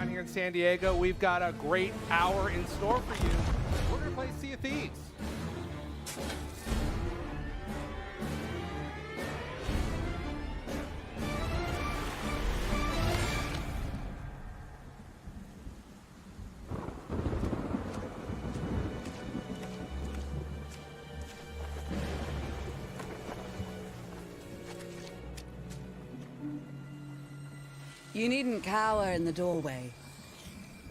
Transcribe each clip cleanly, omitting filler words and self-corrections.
down here in San Diego. We've got a great hour in store for you. We're going to play Sea of Thieves. You needn't cower in the doorway.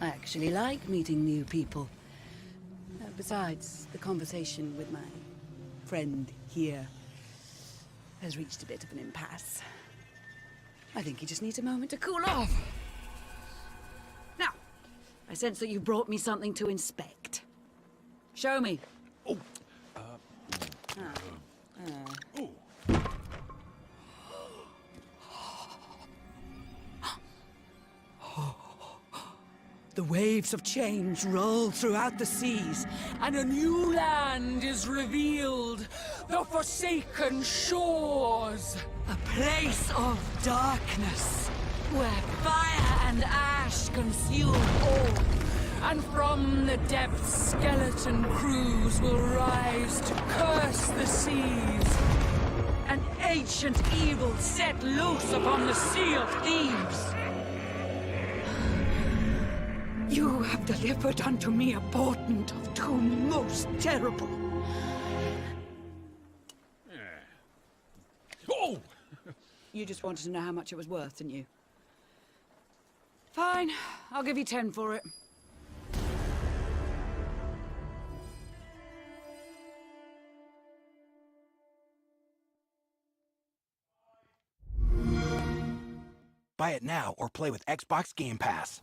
I actually like meeting new people. Besides, the conversation with my friend here has reached a bit of an impasse. I think he just needs a moment to cool off. Now, I sense that you brought me something to inspect. Show me. Oh. The waves of change roll throughout the seas, and a new land is revealed. The forsaken shores. A place of darkness, where fire and ash consume all. And from the depths, skeleton crews will rise to curse the seas. An ancient evil set loose upon the Sea of Thieves. You have delivered unto me a portent of doom most terrible. Oh! You just wanted to know how much it was worth, didn't you? Fine, I'll give you 10 for it. Buy it now or play with Xbox Game Pass.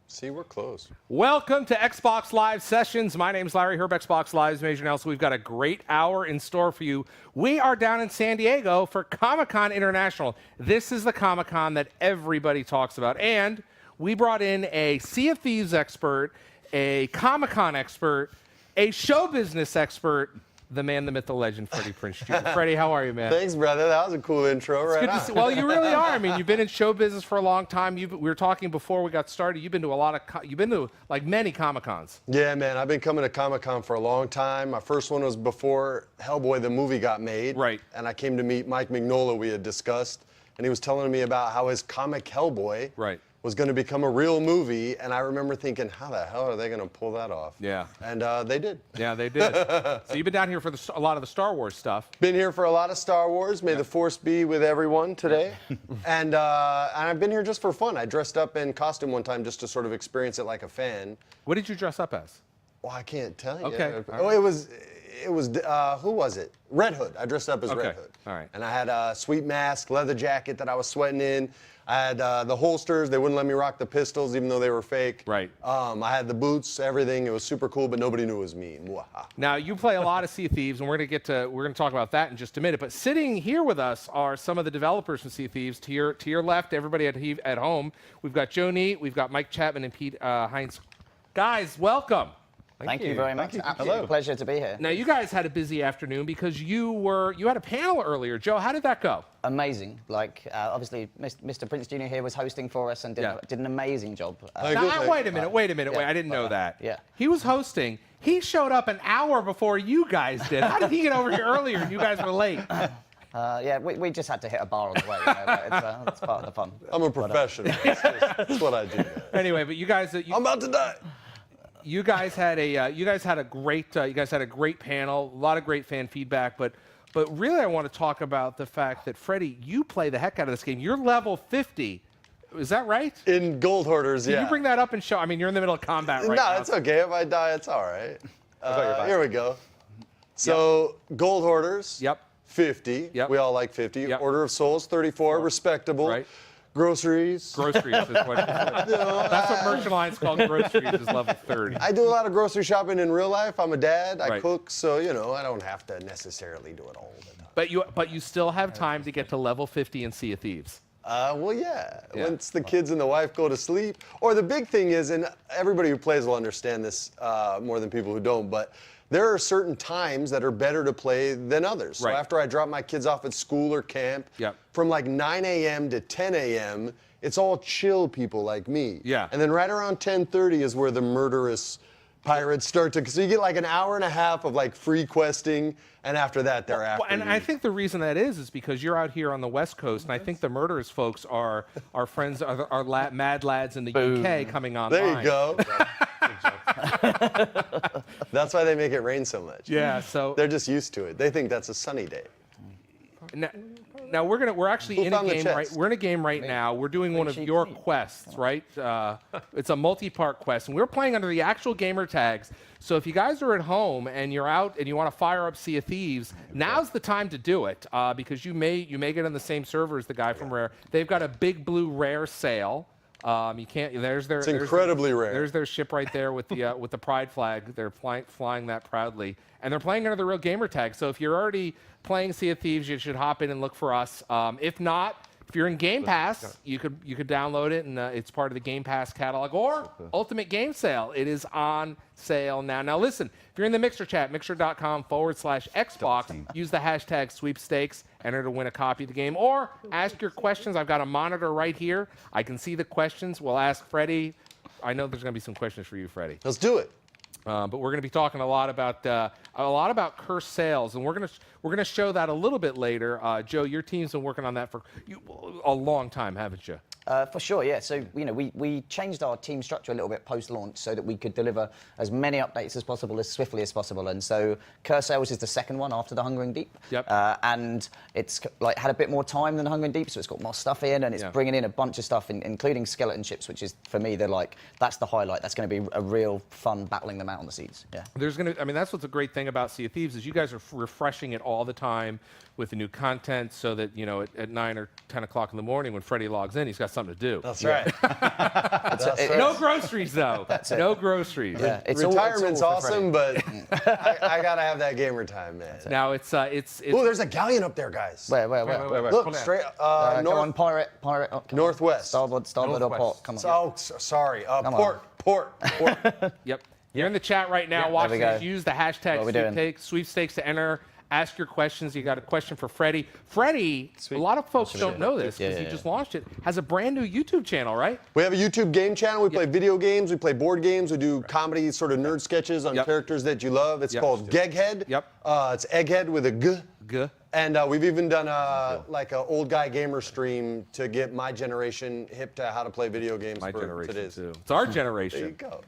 See, we're close. Welcome to Xbox Live Sessions. My name's Larry Herb, Xbox Live's Major Nelson. We've got a great hour in store for you. We are down in San Diego for Comic-Con International. This is the Comic-Con that everybody talks about. And we brought in a Sea of Thieves expert, a Comic-Con expert, a show business expert, the man, the myth, the legend, Freddie Prinze Jr. Freddie, how are you, man? Thanks, brother. That was a cool intro, right on. Well, you really are. I mean, you've been in show business for a long time. We were talking before we got started. You've been to like many Comic-Cons. Yeah, man. I've been coming to Comic-Con for a long time. My first one was before Hellboy, the movie, got made. Right. And I came to meet Mike Mignola, we had discussed, and he was telling me about how his comic Hellboy was going to become a real movie, and I remember thinking, how the hell are they going to pull that off? Yeah. And they did. Yeah, they did. So you've been down here for a lot of the Star Wars stuff. Been here for a lot of Star Wars. May the Force be with everyone today. And I've been here just for fun. I dressed up in costume one time just to sort of experience it like a fan. What did you dress up as? Well, I can't tell you. Okay. Oh, it was who was it? Red Hood. I dressed up as Red Hood. All right. And I had a sweet mask, leather jacket that I was sweating in. I had the holsters. They wouldn't let me rock the pistols, even though they were fake. Right. I had the boots, everything. It was super cool, but nobody knew it was me. Mwaha. Now you play a lot of Sea of Thieves, and we're going to talk about that in just a minute. But sitting here with us are some of the developers from Sea of Thieves. To your left, everybody at home, we've got Joe Neate, we've got Mike Chapman, and Pete Heinz. Guys, welcome. Thank you very much. Absolute pleasure to be here. Now, you guys had a busy afternoon because you had a panel earlier. Joe, how did that go? Amazing. Like, obviously, Mr. Prinze Jr. here was hosting for us and did an amazing job. Now, wait a minute. I didn't know that. Yeah. He was hosting. He showed up an hour before you guys did. How did he get over here earlier and you guys were late? Yeah, we just had to hit a bar on the way. You know, it's part of the fun. I'm a professional. That's what I do. Anyway, but you guys, I'm about to die. You guys had a great panel, a lot of great fan feedback, but really I want to talk about the fact that Freddie, you play the heck out of this game. You're level 50. Is that right? In Gold Hoarders, yeah. Can you bring that up and show? I mean, you're in the middle of combat right now. No, it's okay. If I die, it's all right. Here we go. So, Gold Hoarders. Yep. 50. Yep. We all like 50. Yep. Order of Souls, 34. Respectable. Right. Groceries. Groceries is what that's what Merchant Alliance called groceries is level 30. I do a lot of grocery shopping in real life. I'm a dad. I Right. cook, so I don't have to necessarily do it all the time. But you still have time to get to level 50 in Sea of Thieves. Well, yeah. Once the kids and the wife go to sleep, or the big thing is, and everybody who plays will understand this more than people who don't, but there are certain times that are better to play than others. So after I drop my kids off at school or camp, from like 9 a.m. to 10 a.m., it's all chill people like me. Yeah. And then right around 10:30 is where the murderous pirates start to, so you get like an hour and a half of like free questing, and after that they're after and you. I think the reason that is because you're out here on the West Coast, and I think the murderous folks are our friends, our mad lads in the UK coming online. There you go. That's why they make it rain so much. Yeah, so they're just used to it. They think that's a sunny day. Now we're actually in a game right. We're in a game right now. We're doing one of your quests, right? It's a multi-part quest, and we're playing under the actual gamer tags. So if you guys are at home and you're out and you want to fire up Sea of Thieves, now's the time to do it because you may get on the same server as the guy from Rare. They've got a big blue Rare sale. You can't. It's incredibly rare. There's their ship right there with the pride flag. They're flying that proudly, and they're playing under the real gamer tag. So if you're already playing Sea of Thieves, you should hop in and look for us. If not, if you're in Game Pass, you could download it, and it's part of the Game Pass catalog or Ultimate Game Sale. It is on sale now. Now listen, if you're in the Mixer chat, mixer.com/Xbox, use the hashtag sweepstakes, enter to win a copy of the game, or ask your questions. I've got a monitor right here. I can see the questions. We'll ask Freddie. I know there's going to be some questions for you, Freddie. Let's do it. But we're going to be talking a lot about cursed sales, and we're going to show that a little bit later. Joe, your team's been working on that for a long time, haven't you? For sure, yeah. So, we changed our team structure a little bit post-launch so that we could deliver as many updates as possible, as swiftly as possible. And so Curse Sales is the second one after the Hungering Deep. Yep. And it's had a bit more time than Hungering Deep, so it's got more stuff in, and it's bringing in a bunch of stuff, including skeleton ships, which is, for me, that's the highlight. That's going to be a real fun battling them out on the seas. Yeah. That's what's a great thing about Sea of Thieves is you guys are refreshing it all the time with the new content, so that at 9 or 10 o'clock in the morning when Freddie logs in, he's got something to do. That's right. No groceries though. No groceries. Yeah, Retirement's awesome, but I gotta have that gamer time, man. Now it's. Oh, there's a galleon up there, guys. Where? Look, straight Come on, pirate. Northwest. Starboard or port. Come on. Oh, sorry. Port. Yep. You're in the chat right now watching us. Use the hashtag sweepstakes to enter. Ask your questions. You got a question for Freddie. Freddie, a lot of folks don't know this because he just launched it, has a brand new YouTube channel, right? We have a YouTube game channel. We play video games. We play board games. We do comedy, sort of nerd sketches on characters that you love. It's called Geghead. It's Egghead with a G. And we've even done like an old guy gamer stream to get my generation hip to how to play video games. My generation today's. too. It's our generation. There you go.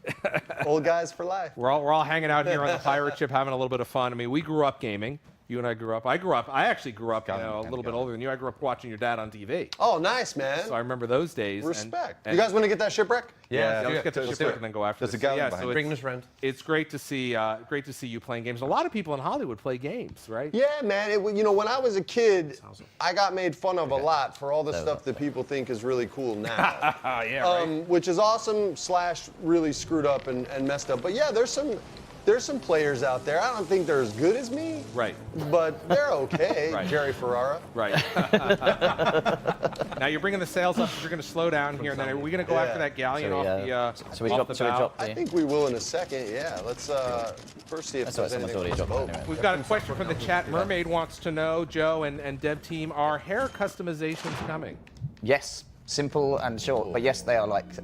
Old guys for life. We're all hanging out here on the pirate ship, having a little bit of fun. I mean, we grew up gaming. You and I grew up. I actually grew up a little bit older than you. I grew up watching your dad on TV. Oh, nice, man. So I remember those days. Respect. You guys want to get that shipwreck? Yeah, let's get the shipwreck and then go after this. There's a galleon behind. Bring this around. It's great to see you playing games. A lot of people in Hollywood play games, right? Yeah, man. When I was a kid, I got made fun of a lot for all the stuff that people think is really cool now. Right. Which is awesome / really screwed up and messed up. But yeah, there's some players out there. I don't think they're as good as me. Right. But they're okay. Right. Jerry Ferrara. Right. Now you're bringing the sails up. So you're going to slow down here, and then are we going to go after that galleon off the bow? I think we will in a second. Yeah. Let's first see if there's anything on the boat. We've got a question from the chat. Mermaid wants to know, Joe and Dev team, are hair customizations coming? Yes. Simple and short, but yes, they are like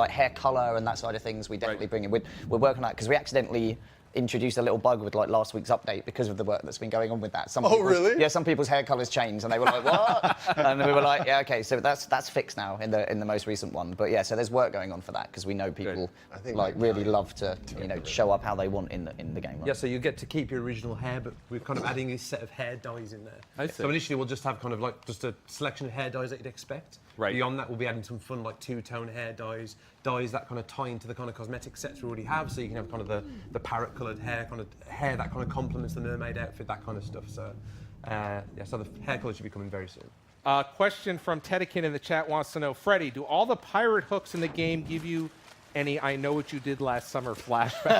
hair color and that side of things. We definitely bring in. We're working on that because we accidentally introduced a little bug with last week's update because of the work that's been going on with that. Really? Yeah, some people's hair colors changed, and they were like, "What?" And we were like, "Yeah, okay." So that's fixed now in the most recent one. But yeah, so there's work going on for that because we know people really love to show up how they want in the game. Right? Yeah, so you get to keep your original hair, but we're kind of adding a set of hair dyes in there. I see. So initially we'll just have kind of just a selection of hair dyes that you'd expect. Right. Beyond that, we'll be adding some fun two-tone hair dyes that kind of tie into the kind of cosmetic sets we already have. So you can have kind of the parrot-coloured hair, hair that kind of complements the mermaid outfit, that kind of stuff. So so the hair colour should be coming very soon. Question from Tedekin in the chat wants to know, Freddie, do all the pirate hooks in the game give you any "I know what you did last summer" flashbacks?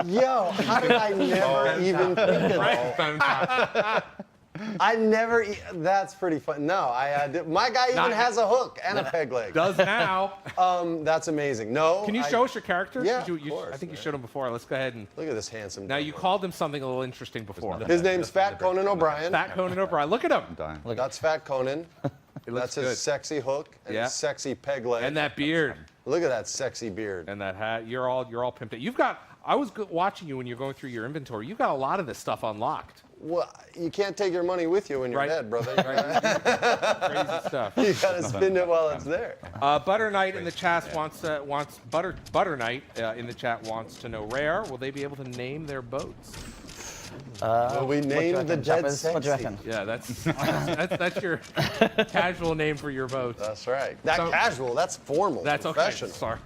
Yo, how did I never even think of that? I never. That's pretty fun. No, my guy even has a hook and a peg leg. Does now. That's amazing. No. Can you show us your character? Yeah, of course, I think you showed him before. Let's go ahead and. Look at this handsome. Now you called him something a little interesting before. His name's Fat Conan O'Brien. Fat Conan O'Brien. Look at him. That's Fat Conan. That's his good. sexy hook and his sexy peg leg. And that beard. Look at that sexy beard. And that hat. You're all pimped out. You've got. I was watching you when you're going through your inventory. You've got a lot of this stuff unlocked. Well, you can't take your money with you when you're dead, brother. Crazy stuff. You gotta spend it while it's there. Butter Knight in the chat Butter Knight in the chat wants to know, Rare, will they be able to name their boats? Will we name the dead sexy? What do you reckon? Yeah, that's your casual name for your boats. That's right. Casual, that's formal. That's professional. okay. Sorry.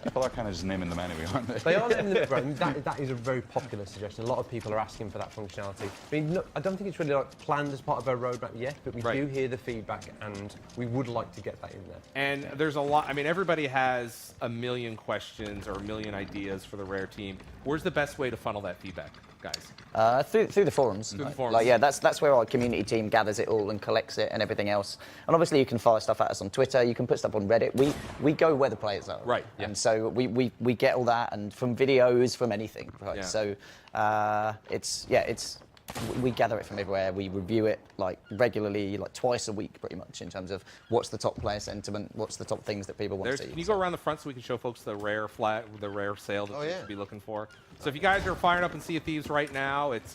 People are kind of just naming them anyway, aren't they? They are naming them. That is a very popular suggestion. A lot of people are asking for that functionality. I mean, I don't think it's really planned as part of our roadmap yet, but we do hear the feedback, and we would like to get that in there. And there's a lot. I mean, everybody has a million questions or a million ideas for the Rare team. Where's the best way to funnel that feedback, guys? Through the forums. Through the forums. Like, yeah, that's where our community team gathers it all and collects it and everything else. And obviously, you can fire stuff at us on Twitter. You can put stuff on Reddit. We go where the players are. Right. Yeah. And so we get all that, and from videos, from anything. Right. Yeah. So we gather it from everywhere. We review it like regularly, like twice a week, pretty much, in terms of what's the top player sentiment, what's the top things that people want to see. Can you go around the front so we can show folks the Rare flag, the Rare sale that they should be looking for? So if you guys are firing up in Sea of Thieves right now, it's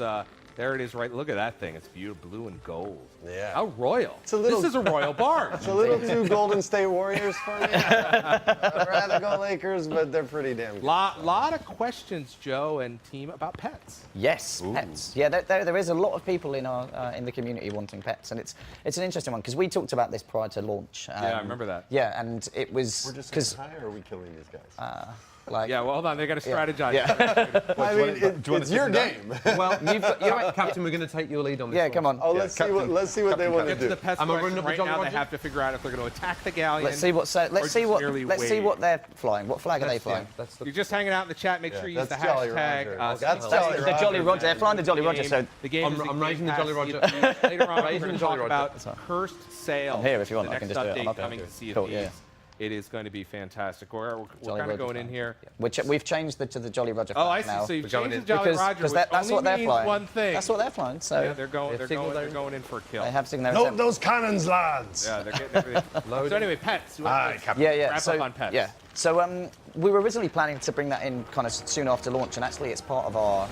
there it is. Right, look at that thing. It's beautiful, blue and gold. Yeah. How royal. It's a little, this is a royal barge. It's a little too Golden State Warriors for me. I'd rather go Lakers, but they're pretty damn good. Lot of questions, Joe and team, about pets. Yes, pets. Yeah, there is a lot of people in our in the community wanting pets, and it's an interesting one because we talked about this prior to launch. Yeah, I remember that. Yeah, and it was We're just saying hi, or are we killing these guys? yeah, well, hold on. They got to strategize. Yeah. I mean, it's your game. Well, Captain, we're going to take your lead on this. Yeah, come on. Oh, let's see what they want to Get to the do. pets question right now. They have to figure out if they're going to attack the galleon. Let's see what they're flying. What flag are they flying? You're just hanging out in the chat. Make sure you use the Jolly hashtag. Roger. That's Jolly The Roger. Jolly Roger. They're flying the Jolly Roger. So the game is I'm raising the Jolly Roger. Later on, we're Raising going the to talk Jolly about Roger. cursed sail. I'm here if you want. The I can next just do it. I'm update up there. coming to Sea of Cool, Thieves. yeah. It is going to be fantastic. We're Jolly kind of Roger going in flag. here. We've changed to the Jolly Roger. Oh, I see. Now. So you've changed the Jolly Roger, because which that's only what they're means flying. one thing. That's what they're flying. So Yeah, they're going in for a kill. they have signal. Note those cannons, lads. Yeah, they're getting everything. So anyway, pets. Yeah. Wrap So up on pets. yeah. So we were originally planning to bring that in kind of soon after launch, and actually it's part of our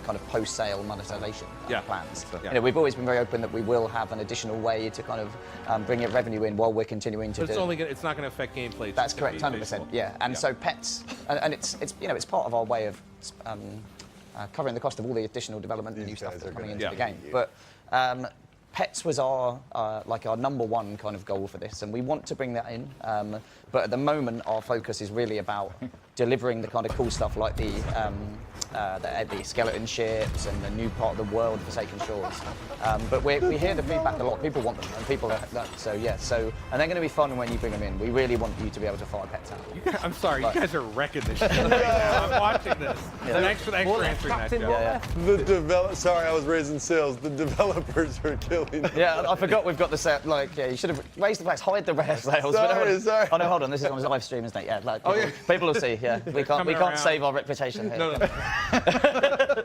kind of post-sale monetization plans. Yeah. You know, we've always been very open that we will have an additional way to kind of bring it revenue in while we're continuing to But do. it's not going to affect gameplay. It's That's just gonna correct, be 100%. visual. Yeah, and so pets, and it's part of our way of covering the cost of all the additional development and new stuff that's coming into the game. But pets was our number one kind of goal for this, and we want to bring that in. But at the moment, our focus is really about delivering the kind of cool stuff like the skeleton ships and the new part of the world, Forsaken Shores. But we hear the feedback a lot. People want them, and people are so yeah. So and they're going to be fun when you bring them in. We really want you to be able to fire pets out. I'm sorry, you guys are wrecking this shit right now. I'm watching this. Thanks for answering that, Joe. Sorry, I was raising sales. The developers are killing me. Yeah, I forgot we've got the set. Like, yeah, you should have raised the flags, hide the rare sales. Sorry. Oh no, hold on. This is on live stream, isn't it? Yeah, like people will see. Yeah, we coming can't around. save our reputation here. No.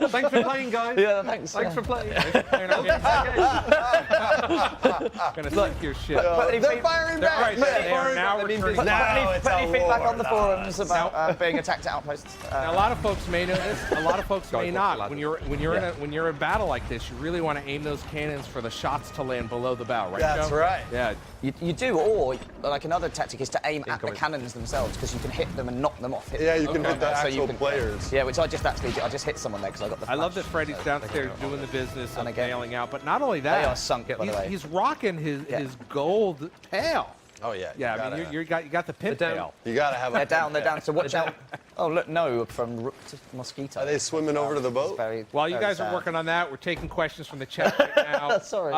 Thanks for playing, guys. Yeah, thanks. Thanks for playing. Gonna sink your shit. They're firing back. Right, they are now returning. Put any feedback on the now. forums about being attacked at outposts. Now, a lot of folks may know this. A lot of folks may not. When you're in a battle like this, you really want to aim those cannons for the shots to land below the bow, right? That's Joe? right. Yeah. You do, or like another tactic is to aim at the cannons themselves because you can hit them and knock them off. Yeah, you can hit the So you actual can- players. Yeah, which I just hit someone there because I got the. I love flash. that Freddie's downstairs doing the business of And again, bailing out, but not only that, They are sunk, by the way. he's rocking his gold tail. Oh yeah. Yeah, I mean you got the pin tail. You gotta have. They're down. So watch out. Oh look, no, from rook to mosquito. Are they swimming over to the boat? While you guys are working on that, we're taking questions from the chat right now. Sorry.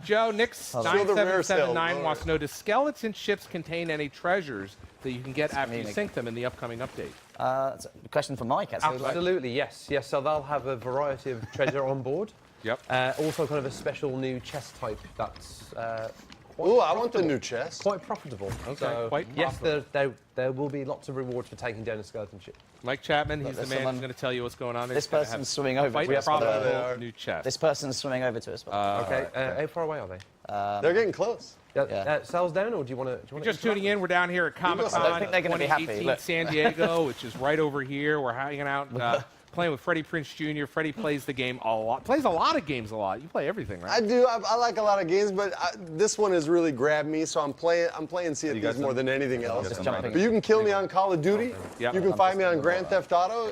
Joe, Nix Show the rare sale, 9779 Lord. wants to know, do skeleton ships contain any treasures that you can get after you sink them in the upcoming update? That's a question for Mike, actually. Absolutely, yes. So they'll have a variety of treasure on board. Yep. Also, kind of a special new chest type that's. Ooh, I want the new chest. Quite profitable. Okay, So, quite yes, profitable. there will be lots of rewards for taking down a skeleton ship. Mike Chapman, he's the there's man who's someone- going to tell you what's going on. This person's swimming over Quite to us. profitable new chest. This person's swimming over to us. Okay. How far away are they? They're getting close. Cells down, or do you want to? Just tuning in, we're down here at Comic-Con I don't think they're gonna be happy. 2018 Look. San Diego, which is right over here. We're hanging out, playing with Freddie Prinze Jr. Freddie plays the game a lot. Plays a lot of games a lot. You play everything, right? I do. I like a lot of games, but this one has really grabbed me. So I'm playing Sea of Thieves more than anything else. Just jumping. But you can kill me on Call of Duty. Yep. You can find me on Grand Theft Auto.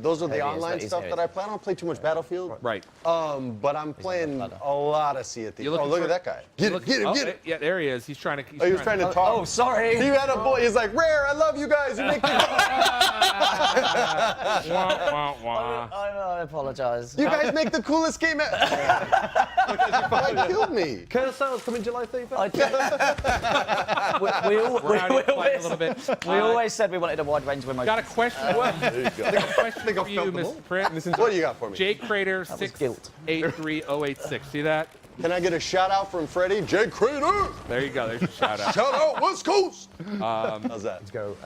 Those are the There he is, online he's stuff here. that I play. I don't play too much Battlefield. Right. But I'm playing a lot of Sea of Thieves. You're Oh, looking look for- at that guy. Get it, get it, Oh, get it. Yeah, there he is. He's trying to. Oh, he was trying to talk. Oh, sorry. He had a boy. He's like, Rare, I love you guys. You make me. Wah, wah, wah. I apologise. You guys make the coolest game ever. That killed me. Colonel Sales coming July 31st. We're out here playing a little bit. We always said we wanted a wide range of emotions. Got a question. There you go. Got a question for you, Mr. Prince. What do you got for me? Jake Crater was guilt. 683086. See that? Can I get a shout out from Freddie? Jake Crater. There you go. There's your shout out. Shout out West Coast. How's that? Let's go.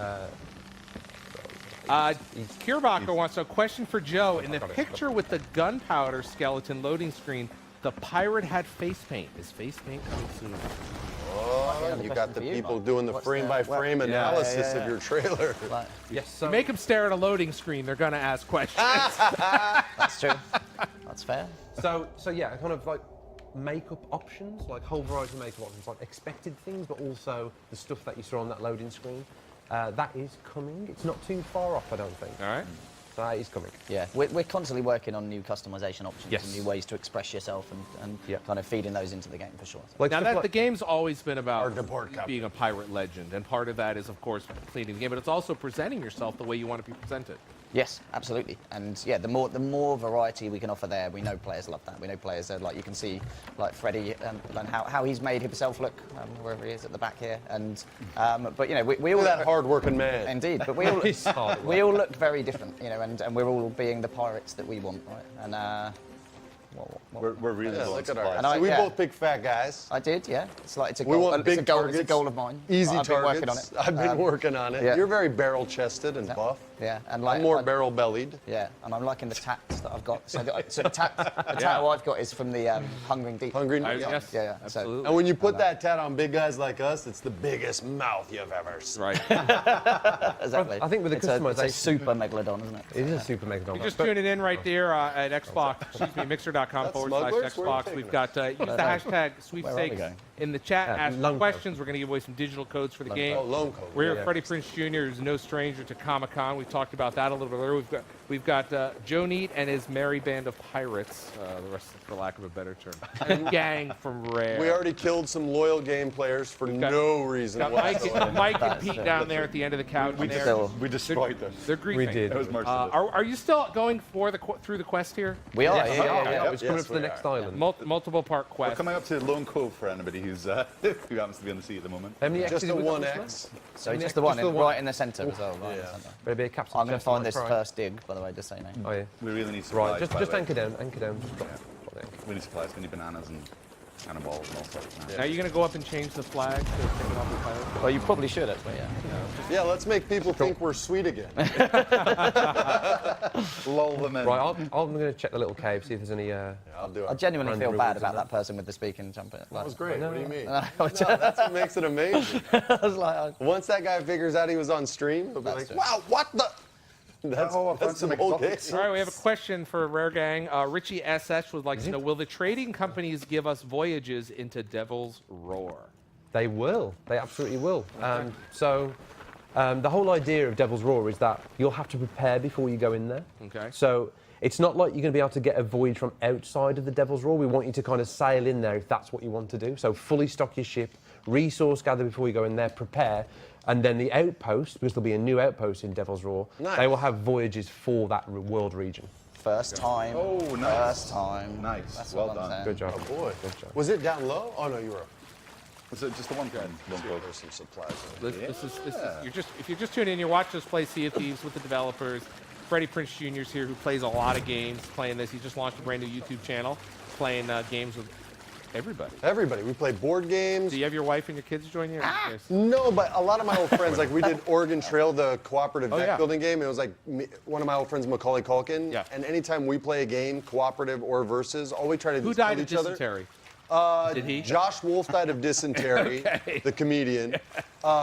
Kierbacher wants a question for Joe. In the picture with the gunpowder skeleton loading screen, the pirate had face paint. Is face paint coming soon? Oh, you got the people doing the frame-by-frame analysis of your trailer. Like, Yes. So, Make them stare at a loading screen. They're going to ask questions. that's true. That's fair. so yeah, kind of like makeup options, like whole variety of makeup options, like expected things, but also the stuff that you saw on that loading screen. That is coming. It's not too far off, I don't think. All right. So that is coming. Yeah, we're constantly working on new customization options Yes. and new ways to express yourself and Yeah. kind of feeding those into the game for sure. Like Now, stuff the like- game's always been about Hard to board copy. being a pirate legend, and part of that is, of course, completing the game, but it's also presenting yourself the way you want to be presented. Yes, absolutely. And yeah, the more variety we can offer there, we know players love that. We know players are like, you can see like Freddie and how he's made himself look wherever he is at the back here. And but you know, we all Look at that hard-working man. indeed, but we all He's hard we all look very different, you know, and we're all being the pirates that we want, right? And We're really Yeah, low on look at supplies. our. So we yeah. both pick fat guys. I did, yeah. It's like it's a We goal. want It's a big goal. targets. It's a goal of mine. Easy I've been working on targets. it. I've been working on it. yeah. You're very barrel-chested and buff. Yeah, and like I'm more I- barrel-bellied. Yeah, and I'm liking the tats that I've got. So the tattoo I've got is from the Hungering Deep. Hungry. Yes, Yeah. absolutely. So, And when you put that tat on big guys like us, it's the biggest mouth you've ever seen. Right. exactly. I think with the it's customization- a super megalodon, isn't it? It is a super mega You're just tuning in right there at Xbox, mixer.com That's /Xbox. smugglers? Where are you taking We've got use the hashtag sweepstakes going? in the chat. Ask loan questions. We're going to give away some digital codes for the game. Oh, loan code. We're here Yeah. at Freddie Prinze Jr. who's no stranger to Comic-Con. We talked about that a little bit earlier. We've got Joe Neat and his merry band of pirates, the rest, for lack of a better term, and gang from Rare. We already killed some loyal game players for got- no reason got whatsoever. Mike and Pete down there at the end of the couch. We, there. we destroyed them. They're griefing. We did. It was merciless. Are you still going for through the quest here? We are. Yeah, Yeah, yeah, yeah. I was coming Yes, up to the we next are. island. Multiple part We're quest. coming up to Lone Cove for anybody who's who happens to be on the sea at the moment. How many Just X's a have we got this 1X. So Yeah, just the one, just the one. right in the centre as well. Right in the Yeah. centre. Maybe a capsule. I'm going to chest find on this my pride. first dig, by the way, just so you know. Oh yeah. We really need supplies. Right. Just by the way. anchor down. Anchor down. Just drop the anchor. We need supplies. We need bananas and cannonballs and all sorts. Now you're going to go up and change the flag to take it off the pilot? Well, you probably should actually, yeah. Yeah, let's make people think we're sweet again. Lull them in. Right. I'm going to check the little cave, see if there's any. I'll do I it. genuinely Run feel the bad rules about and that person with the speaking trumpet. That was great. What do you mean? I No, that's what makes it amazing. was like, Once that guy figures out he was on stream, he'll be That's like, true. wow, what the? That's, Oh, I found that's some the whole game. exotics. All right, we have a question for Rare Gang. Richie SS would like to know, will the trading companies give us voyages into Devil's Roar? They will. They absolutely will. The whole idea of Devil's Roar is that you'll have to prepare before you go in there. Okay. So it's not like you're going to be able to get a voyage from outside of the Devil's Roar. We want you to kind of sail in there if that's what you want to do. So fully stock your ship, resource gather before you go in there, prepare, and then the outpost, because there'll be a new outpost in Devil's Roar, Nice. they will have voyages for that world region. first time. Oh, nice. First time. Nice. That's Well what I'm done. saying. Good job. Oh boy. Good job. Was it down low? Oh no, you were up. Was it just the one guy? Lone Cove? There's some supplies. This is if you're just tuning in, you're watching us play Sea of Thieves with the developers. Freddie Prinze Jr. is here, who plays a lot of games playing this. He just launched a brand new YouTube channel playing games with everybody. Everybody. We play board games. Do you have your wife and your kids join you? Yes. No, but a lot of my old friends, like we did Oregon Trail, the cooperative deck building game. It was like one of my old friends, Macaulay Culkin. Yeah. And anytime we play a game, cooperative or versus, all we try to do Who is kill died of each other. dysentery? Did he? Josh Wolf died of dysentery, Okay. the comedian.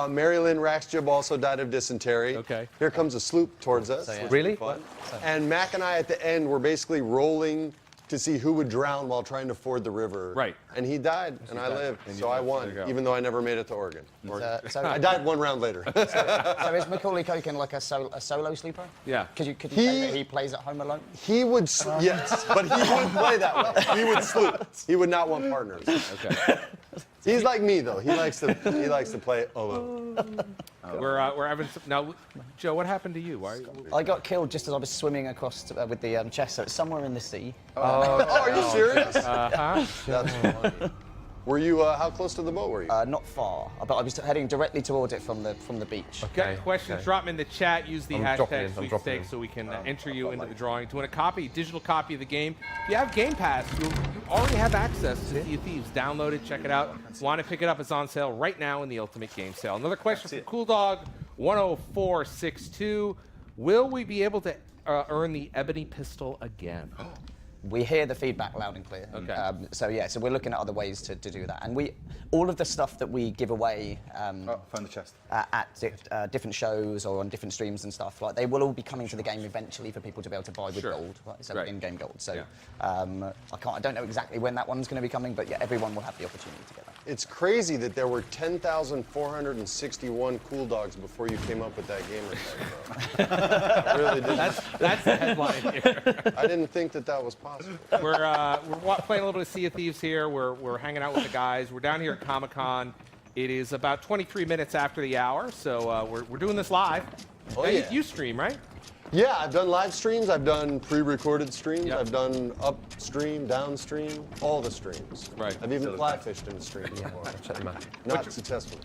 Mary Lynn Raxjib also died of dysentery. Okay. Here comes a sloop towards us. So, yeah. which Really? will be fun. And Mac and I at the end were basically rolling to see who would drown while trying to ford the river. Right. And he died, and I lived, so I won, even though I never made it to Oregon. So, I died one round later. so is Macaulay Culkin like a solo sleeper? Yeah. Could you say that he plays at home alone? He would, yes, but he wouldn't play that well. He would sloop. He would not want partners. Okay. He's like me though. He likes to play alone. We're having some, now, Joe. What happened to you? Why? I got killed just as I was swimming across with the chest, so it's somewhere in the sea. Oh, are you serious? Huh? That's funny. Were you? How close to the boat were you? Not far, but I was heading directly towards it from the beach. Got questions? Drop them in the chat. Use the I'm dropping hashtag in, I'm dropping sweepstakes in. so we can enter you into the drawing. To win a digital copy of the game. If you have Game Pass, you already have access to Thieves. Download it, check it out. Want to pick it up? It's on sale right now in the Ultimate Game Sale. Another question from Cool Dog 10462. Will we be able to earn the Ebony Pistol again? We hear the feedback loud and clear. Okay. So we're looking at other ways to do that, and all of the stuff that we give away Found the chest. at different shows or on different streams and stuff, like they will all be coming to the game eventually for people to be able to buy with gold, right? So in-game gold. So I don't know exactly when that one's going to be coming, but yeah, everyone will have the opportunity to get that. It's crazy that there were 10,461 Cool Dogs before you came up with that gamer tag, bro. I really didn't. That's the headline here. I didn't think that was possible. We're playing a little bit of Sea of Thieves here. We're hanging out with the guys. We're down here at Comic-Con. It is about 23 minutes after the hour, so we're doing this live. Oh, Now, yeah. You stream, right? Yeah, I've done live streams. I've done pre-recorded streams. Yep. I've done upstream, downstream, all the streams. Right. I've even fly fished in a stream before. Check them out. Not successfully.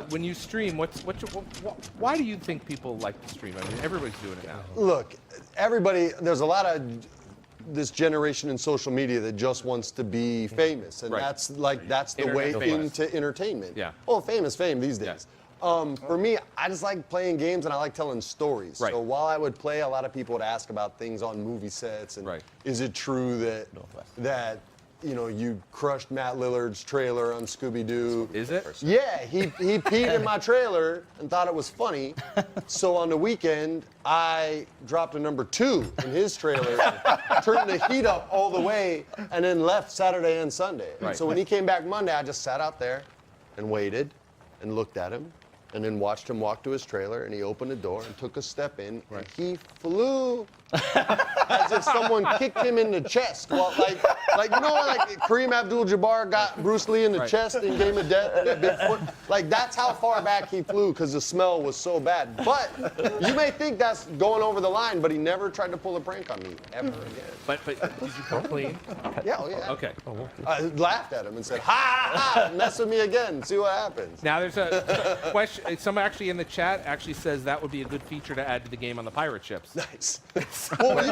When you stream, why do you think people like to stream? I mean, everybody's doing it now. Look, there's a lot of this generation in social media that just wants to be famous, and Right. that's the way Internet famous. into entertainment. Yeah. Well, fame these days. Yeah. For me, I just like playing games and I like telling stories. Right. So while I would play, a lot of people would ask about things on movie sets and Right. is it true that you crushed Matt Lillard's trailer on Scooby-Doo? Is it? Yeah, he peed in my trailer and thought it was funny. So on the weekend, I dropped a number 2 in his trailer, turned the heat up all the way, and then left Saturday and Sunday. Right. So when he came back Monday, I just sat out there and waited and looked at him and then watched him walk to his trailer, and he opened the door and took a step in, and he flew as if someone kicked him in the chest. Well, like Kareem Abdul-Jabbar got Bruce Lee in the chest in Game of Death, that big foot. Like, that's how far back he flew because the smell was so bad. But you may think that's going over the line, but he never tried to pull a prank on me ever again. But did you come clean? Yeah, oh yeah. Okay. I laughed at him and said, ha, ha, mess with me again, see what happens. Now there's a question. Someone actually in the chat actually says that would be a good feature to add to the game on the pirate ships. Nice. Well, we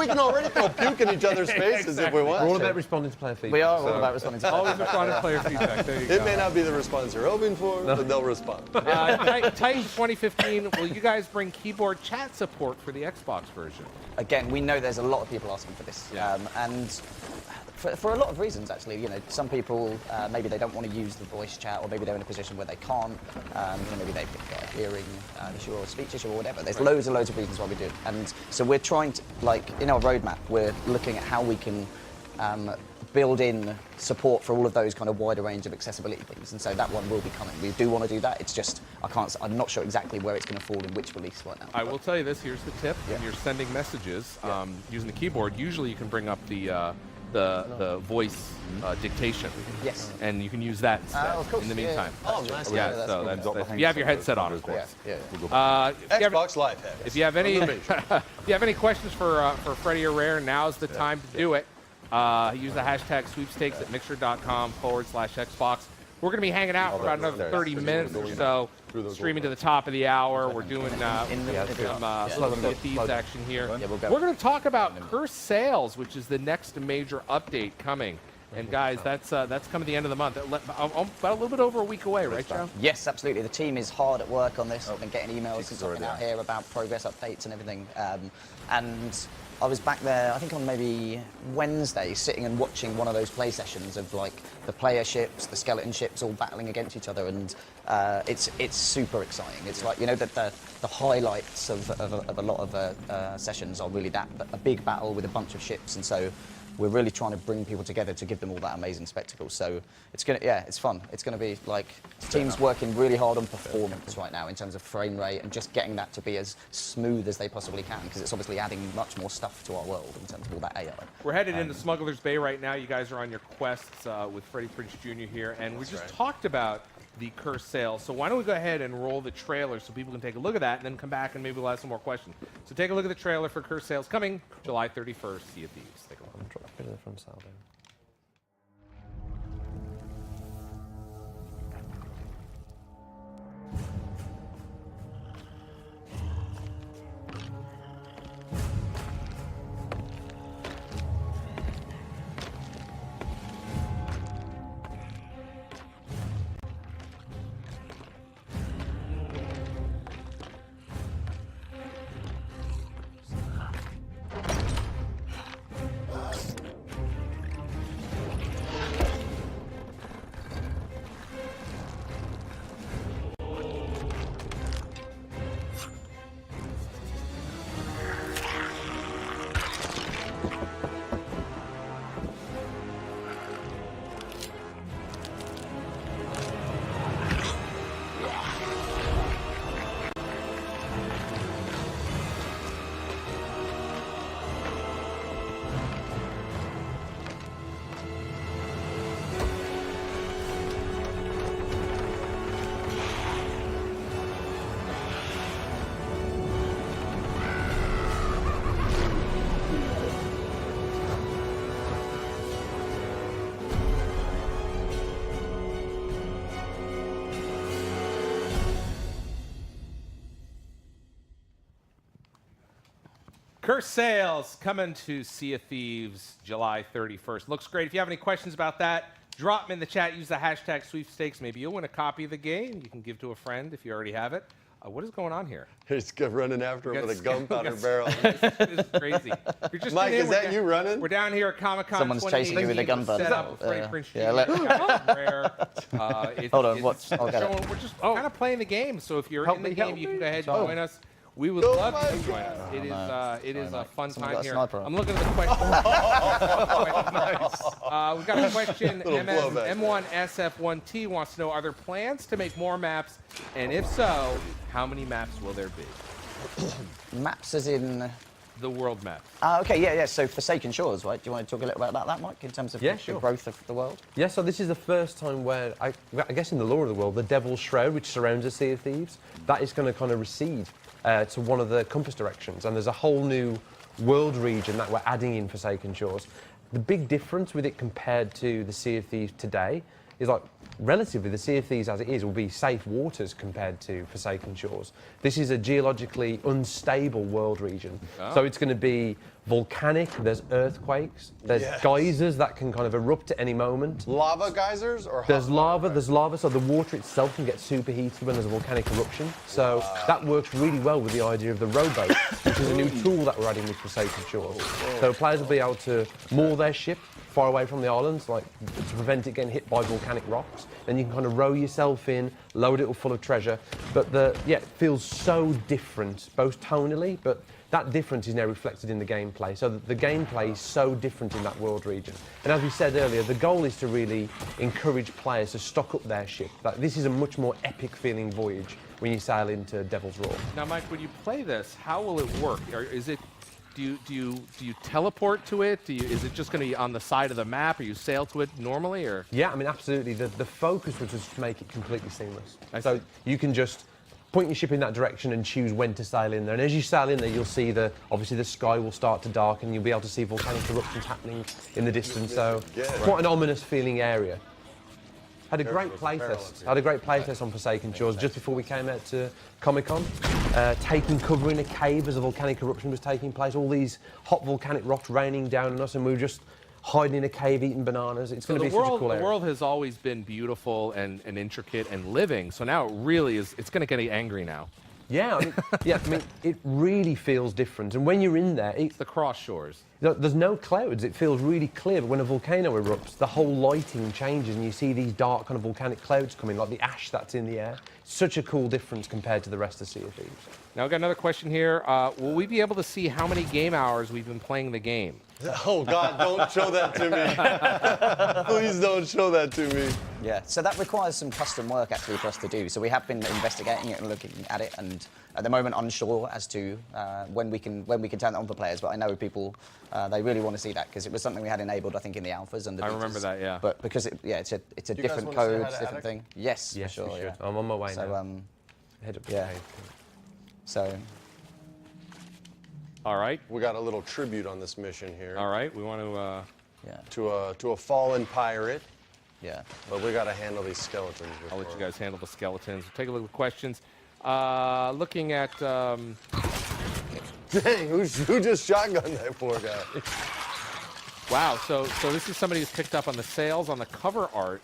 can already throw puke in each other's faces if we want. We're all to. about responding to player feedback. We are all about responding to Always respond to player feedback. There you go. It may not be the response you're hoping for, but they'll respond. Titan 2015, will you guys bring keyboard chat support for the Xbox version? Again, we know there's a lot of people asking for this, Yeah. and for a lot of reasons, actually. Some people maybe they don't want to use the voice chat, or maybe they're in a position where they can't. Maybe they've got a hearing issue or a speech issue or whatever. There's loads and loads of reasons why we do it, and so we're trying to, in our roadmap, we're looking at how we can build in support for all of those kind of wider range of accessibility things, and so that one will be coming. We do want to do that. It's just I'm not sure exactly where it's going to fall in which release right now. I will tell you this. Here's the tip: when you're sending messages using the keyboard, usually you can bring up the voice dictation. Yes. And you can use that instead of course, in the yeah. meantime. Oh, nice. Yeah, that's so cool. that's you have your headset on, of course. Yeah. Xbox Live hacks. If you have any, if you have any questions for Freddie or Rare, now's the time to do it. Use the hashtag sweepstakes at mixer.com/Xbox. We're going to be hanging out for about another 30 minutes or so, streaming to the top of the hour. We're doing some Thieves action here. We're going to talk about Cursed Sales, which is the next major update coming. And guys, that's coming at the end of the month. About a little bit over a week away, right, Joe? Yes, absolutely. The team is hard at work on this. I've been getting emails and talking out here about progress updates and everything. And I was back there, I think on maybe Wednesday, sitting and watching one of those play sessions of like the player ships, the skeleton ships all battling against each other, and it's super exciting. It's like, you know, that the highlights of a lot of sessions are really a big battle with a bunch of ships, and so we're really trying to bring people together to give them all that amazing spectacle. So it's it's fun. It's gonna be like, the team's working really hard on performance right now in terms of frame rate and just getting that to be as smooth as they possibly can, because it's obviously adding much more stuff to our world in terms of all that AI. We're headed into Smuggler's Bay right now. You guys are on your quests with Freddie Prinze Jr. here, and we just talked about the Cursed Sales. So why don't we go ahead and roll the trailer so people can take a look at that and then come back and maybe we'll have some more questions. So take a look at the trailer for Cursed Sales coming July 31st. Sea of Thieves. Take a look. I'm dropping it from Saldo. Cursed Sales coming to Sea of Thieves July 31st. Looks great. If you have any questions about that, drop them in the chat. Use the hashtag sweepstakes. Maybe you'll win a copy of the game. You can give to a friend if you already have it. What is going on here? He's running after him with a gunpowder barrel. This is crazy. You're just Mike, is that you running? We're down here at Comic-Con. Someone's chasing you with a gunpowder barrel. Hold on, what's... We're just kind of playing the game, so if you're in the game, you can go ahead and join us. We would love you to join us. It is a fun time here. I'm looking at the question. We've got a question. M1SF1T wants to know, are there plans to make more maps? And if so, how many maps will there be? Maps as in... The world map. Okay, yeah. So Forsaken Shores, right? Do you want to talk a little bit about that, Mike, in terms of the growth of the world? Yeah, so this is the first time where, I guess in the lore of the world, the Devil's Shroud, which surrounds the Sea of Thieves, that is going to kind of recede to one of the compass directions. And there's a whole new world region that we're adding in Forsaken Shores. The big difference with it compared to the Sea of Thieves today is, like, relatively, the Sea of Thieves as it is will be safe waters compared to Forsaken Shores. This is a geologically unstable world region. So it's going to be volcanic, there's earthquakes, there's geysers that can kind of erupt at any moment. Lava geysers? Or there's lava, so the water itself can get superheated when there's a volcanic eruption. So that works really well with the idea of the rowboat, which is a new tool that we're adding with Forsaken Shores. So players will be able to moor their ship far away from the islands, like to prevent it getting hit by volcanic rocks. Then you can kind of row yourself in, load it all full of treasure. But it feels so different, both tonally, but that difference is now reflected in the gameplay. So the gameplay is so different in that world region. And as we said earlier, the goal is to really encourage players to stock up their ship. Like, this is a much more epic feeling voyage when you sail into Devil's Roar. Now, Mike, when you play this, how will it work? Is it Do you teleport to it? Is it just going to be on the side of the map, or you sail to it normally, or? Yeah, I mean, absolutely. The focus was just to make it completely seamless. So you can just point your ship in that direction and choose when to sail in there. And as you sail in there, you'll see obviously the sky will start to darken. You'll be able to see volcanic eruptions happening in the distance. So it's quite an ominous feeling area. Had a great playtest. Had a great playtest on Forsaken Shores just before we came out to Comic-Con. Taking cover in a cave as a volcanic eruption was taking place. All these hot volcanic rocks raining down on us, and we were just hiding in a cave eating bananas. It's going to be such a cool area. The world has always been beautiful and intricate and living. So now it really is. It's going to get angry now. Yeah, I mean, it really feels different. And when you're in there, it's the cross shores. There's no clouds. It feels really clear. But when a volcano erupts, the whole lighting changes, and you see these dark kind of volcanic clouds coming, like the ash that's in the air. Such a cool difference compared to the rest of Sea of Thieves. Now we've got another question here. Will we be able to see how many game hours we've been playing the game? Oh God, don't show that to me. Please don't show that to me. Yeah, so that requires some custom work actually for us to do. So we have been investigating it and looking at it, and at the moment unsure as to when we can turn that on for players. But I know people they really want to see that because it was something we had enabled, I think, in the alphas and the betas. I remember that, yeah. But because it's a different code, different thing. Yes, yes, for sure. Yeah. I'm on my way now. So head up. Yeah. So. All right. We got a little tribute on this mission here. All right. We want to. Yeah. To a fallen pirate. Yeah. But we got to handle these skeletons. I'll let you guys handle the skeletons. We'll take a look at the questions. Looking at. Dang, who just shotgunned that poor guy? Wow. So this is somebody who's picked up on the sails on the cover art.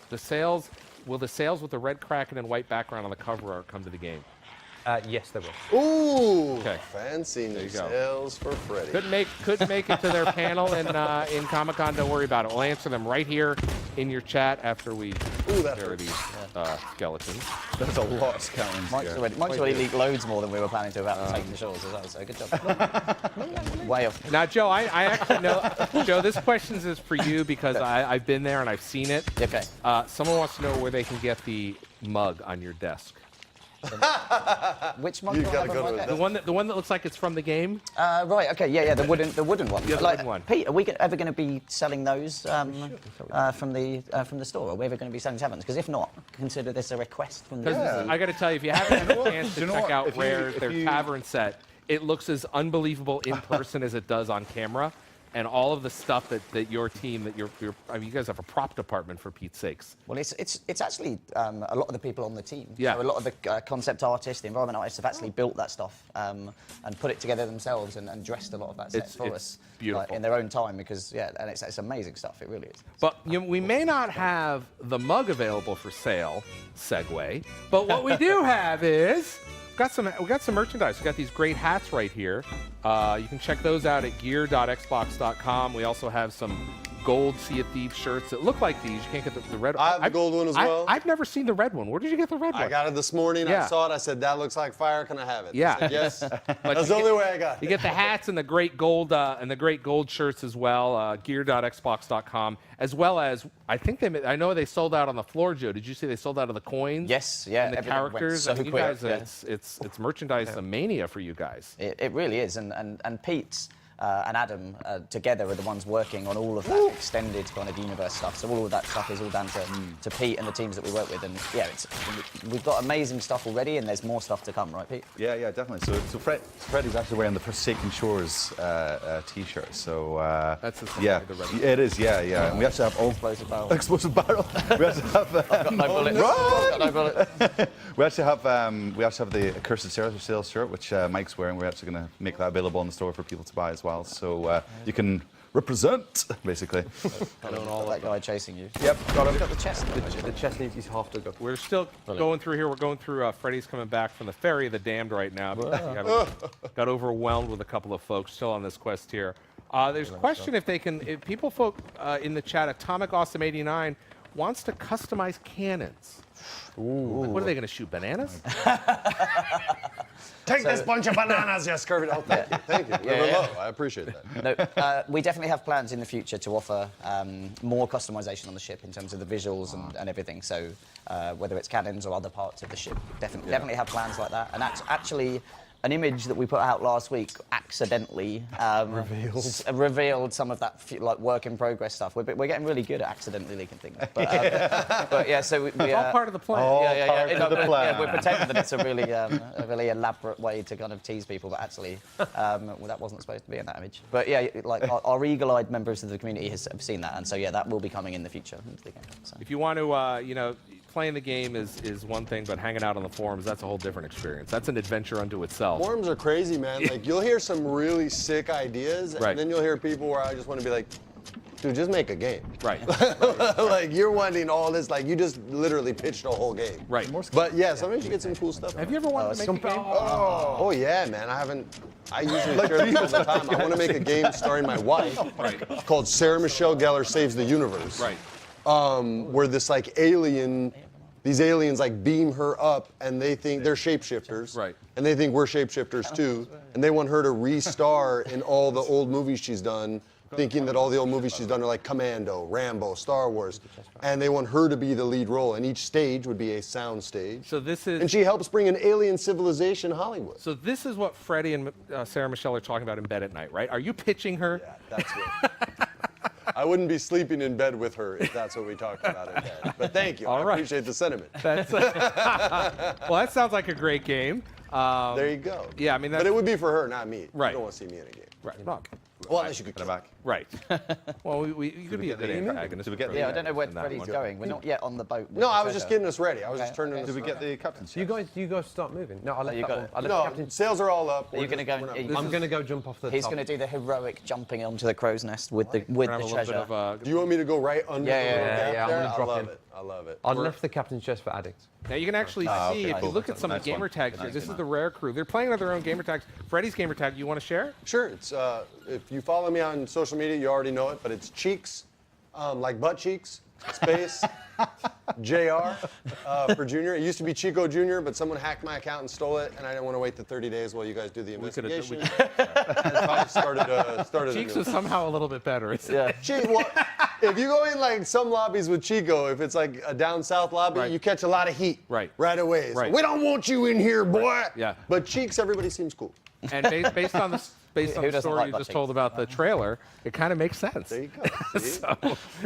Will the sails with the red kraken and white background on the cover art come to the game? Yes, they will. Ooh, okay. Fancy new sails for Freddie. Couldn't make it to their panel in Comic-Con. Don't worry about it. We'll answer them right here in your chat after we share these skeletons. That's a lot of skeletons. Mike's already leaked loads more than we were planning to about the Taking Shores as well, so good job. Way off. Now, Joe, I actually know, Joe, this question is for you because I've been there and I've seen it. Okay. Someone wants to know where they can get the mug on your desk. Which mug? You gotta go to the one that looks like it's from the game. Right. Okay. Yeah. The wooden one. Yeah, the wooden one. Pete, are we ever going to be selling those from the store? Are we ever going to be selling taverns? Because if not, consider this a request from the. I got to tell you, if you haven't had a chance to check out Rare's their tavern set, it looks as unbelievable in person as it does on camera. And all of the stuff that your team, I mean, you guys have a prop department for Pete's sakes. Well, it's actually a lot of the people on the team. Yeah. So a lot of the concept artists, the environment artists have actually built that stuff and put it together themselves and dressed a lot of that set for us. Beautiful. In their own time because, and it's amazing stuff. It really is. But we may not have the mug available for sale, segue, but what we do have is we got some merchandise. We got these great hats right here. You can check those out at gear.xbox.com. We also have some gold Sea of Thieves shirts that look like these. You can't get the red one. I have the gold one as well. I've never seen the red one. Where did you get the red one? I got it this morning. Yeah. I saw it. I said, that looks like fire. Can I have it? Yeah. I said, yes. But That's the only way I got it. You get the hats and the great gold shirts as well. Gear.xbox.com, as well as I know they sold out on the floor, Joe. Did you see they sold out of the coins? Yes. Yeah. And the characters. So you quick, guys, it's merchandise mania for you guys. It really is, and Pete's and Adam together are the ones working on all of that extended kind of universe stuff. So all of that stuff is all down to Pete and the teams that we work with. And yeah, we've got amazing stuff already, and there's more stuff to come, right, Pete? Yeah, definitely. So Freddie's actually wearing the Forsaken Shores t-shirt. So that's the red. It is. Yeah. And we actually have explosive barrel. Explosive barrel. We actually have. I've got no bullets. I've got no bullets. We actually have the Accursed Sales shirt, which Mike's wearing. We're actually going to make that available in the store for people to buy as well. So you can represent, basically. All that guy chasing you. Yep, got him. Got the chest. The chest needs his half to go. We're still going through here. We're going through. Freddie's coming back from the Ferry of the Damned right now. Got overwhelmed with a couple of folks still on this quest here. There's a question if people in the chat, Atomic Awesome 89 wants to customize cannons. Ooh. What are they going to shoot? Bananas? Take this bunch of bananas, yes, Kirby. Oh, thank you. Low. I appreciate that. No, we definitely have plans in the future to offer more customization on the ship in terms of the visuals and everything. So whether it's cannons or other parts of the ship, definitely have plans like that. And actually, an image that we put out last week accidentally revealed some of that like work in progress stuff. We're getting really good at accidentally leaking things. But yeah, so we all part of the plan. Yeah, we're pretending that it's a really elaborate way to kind of tease people, but actually, well, that wasn't supposed to be in that image. But yeah, like our eagle-eyed members of the community have seen that, and so yeah, that will be coming in the future. So. If you want to, playing the game is one thing, but hanging out on the forums, that's a whole different experience. That's an adventure unto itself. Forums are crazy, man. Like, you'll hear some really sick ideas, and then you'll hear people where I just want to be like, dude, just make a game. Right. Like, you're wanting all this, like, you just literally pitched a whole game. Right. But yeah, sometimes you get some cool stuff. Have you ever wanted to make a game? Oh yeah, man. I usually share this all the time. I want to make a game starring my wife. Right. It's called Sarah Michelle Gellar Saves the Universe. Right. Where this these aliens like beam her up, and they think they're shapeshifters. Right. And they think we're shapeshifters too, and they want her to re-star in all the old movies she's done, thinking that all the old movies she's done are like Commando, Rambo, Star Wars, and they want her to be the lead role, and each stage would be a sound stage. So this is. And she helps bring an alien civilization Hollywood. So this is what Freddie and Sarah Michelle are talking about in bed at night, right? Are you pitching her? Yeah, that's good. I wouldn't be sleeping in bed with her if that's what we talked about in bed. But thank you. I appreciate the sentiment. Well, that sounds like a great game. There you go. Yeah, I mean, but it would be for her, not me. Right. You don't want to see me in a game. Right. No. Well, unless you could kill back. Right. Well, you could be a good antagonist. Yeah, I don't know where Freddie's going. We're not yet on the boat. No, I was just getting us ready. I was just turning us. Did we get the captain's? You guys start moving. No, I left you that got one. it. I left No, the captain. sails are all up. You're going to go. I'm going to go jump off the He's top. going to do the heroic jumping onto the crow's nest with the treasure. Do you want me to go right under the little gap yeah, I'm there? gonna drop I love in. it. I love it. I left the captain's chest for addicts. Now you can actually see, if you look at some of the gamer tags here, this is the rare crew. They're playing with their own gamer tags. Freddie's gamer tag, you want to share? Sure. It's if you follow me on social media, you already know it, but it's Cheeks, like butt cheeks, space, JR for Junior. It used to be Chico Jr., but someone hacked my account and stole it, and I didn't want to wait the 30 days while you guys do the investigation. And so I started Cheeks a new is somehow a little bit better. Yeah. well, if you go in like some lobbies with Chico, if it's like a down south lobby, you catch a lot of heat right away. It's like, we don't want you in here, boy. Right. Yeah. But Cheeks, everybody seems cool. And based on the story you just told about the trailer, it kind of makes sense. There you go. So,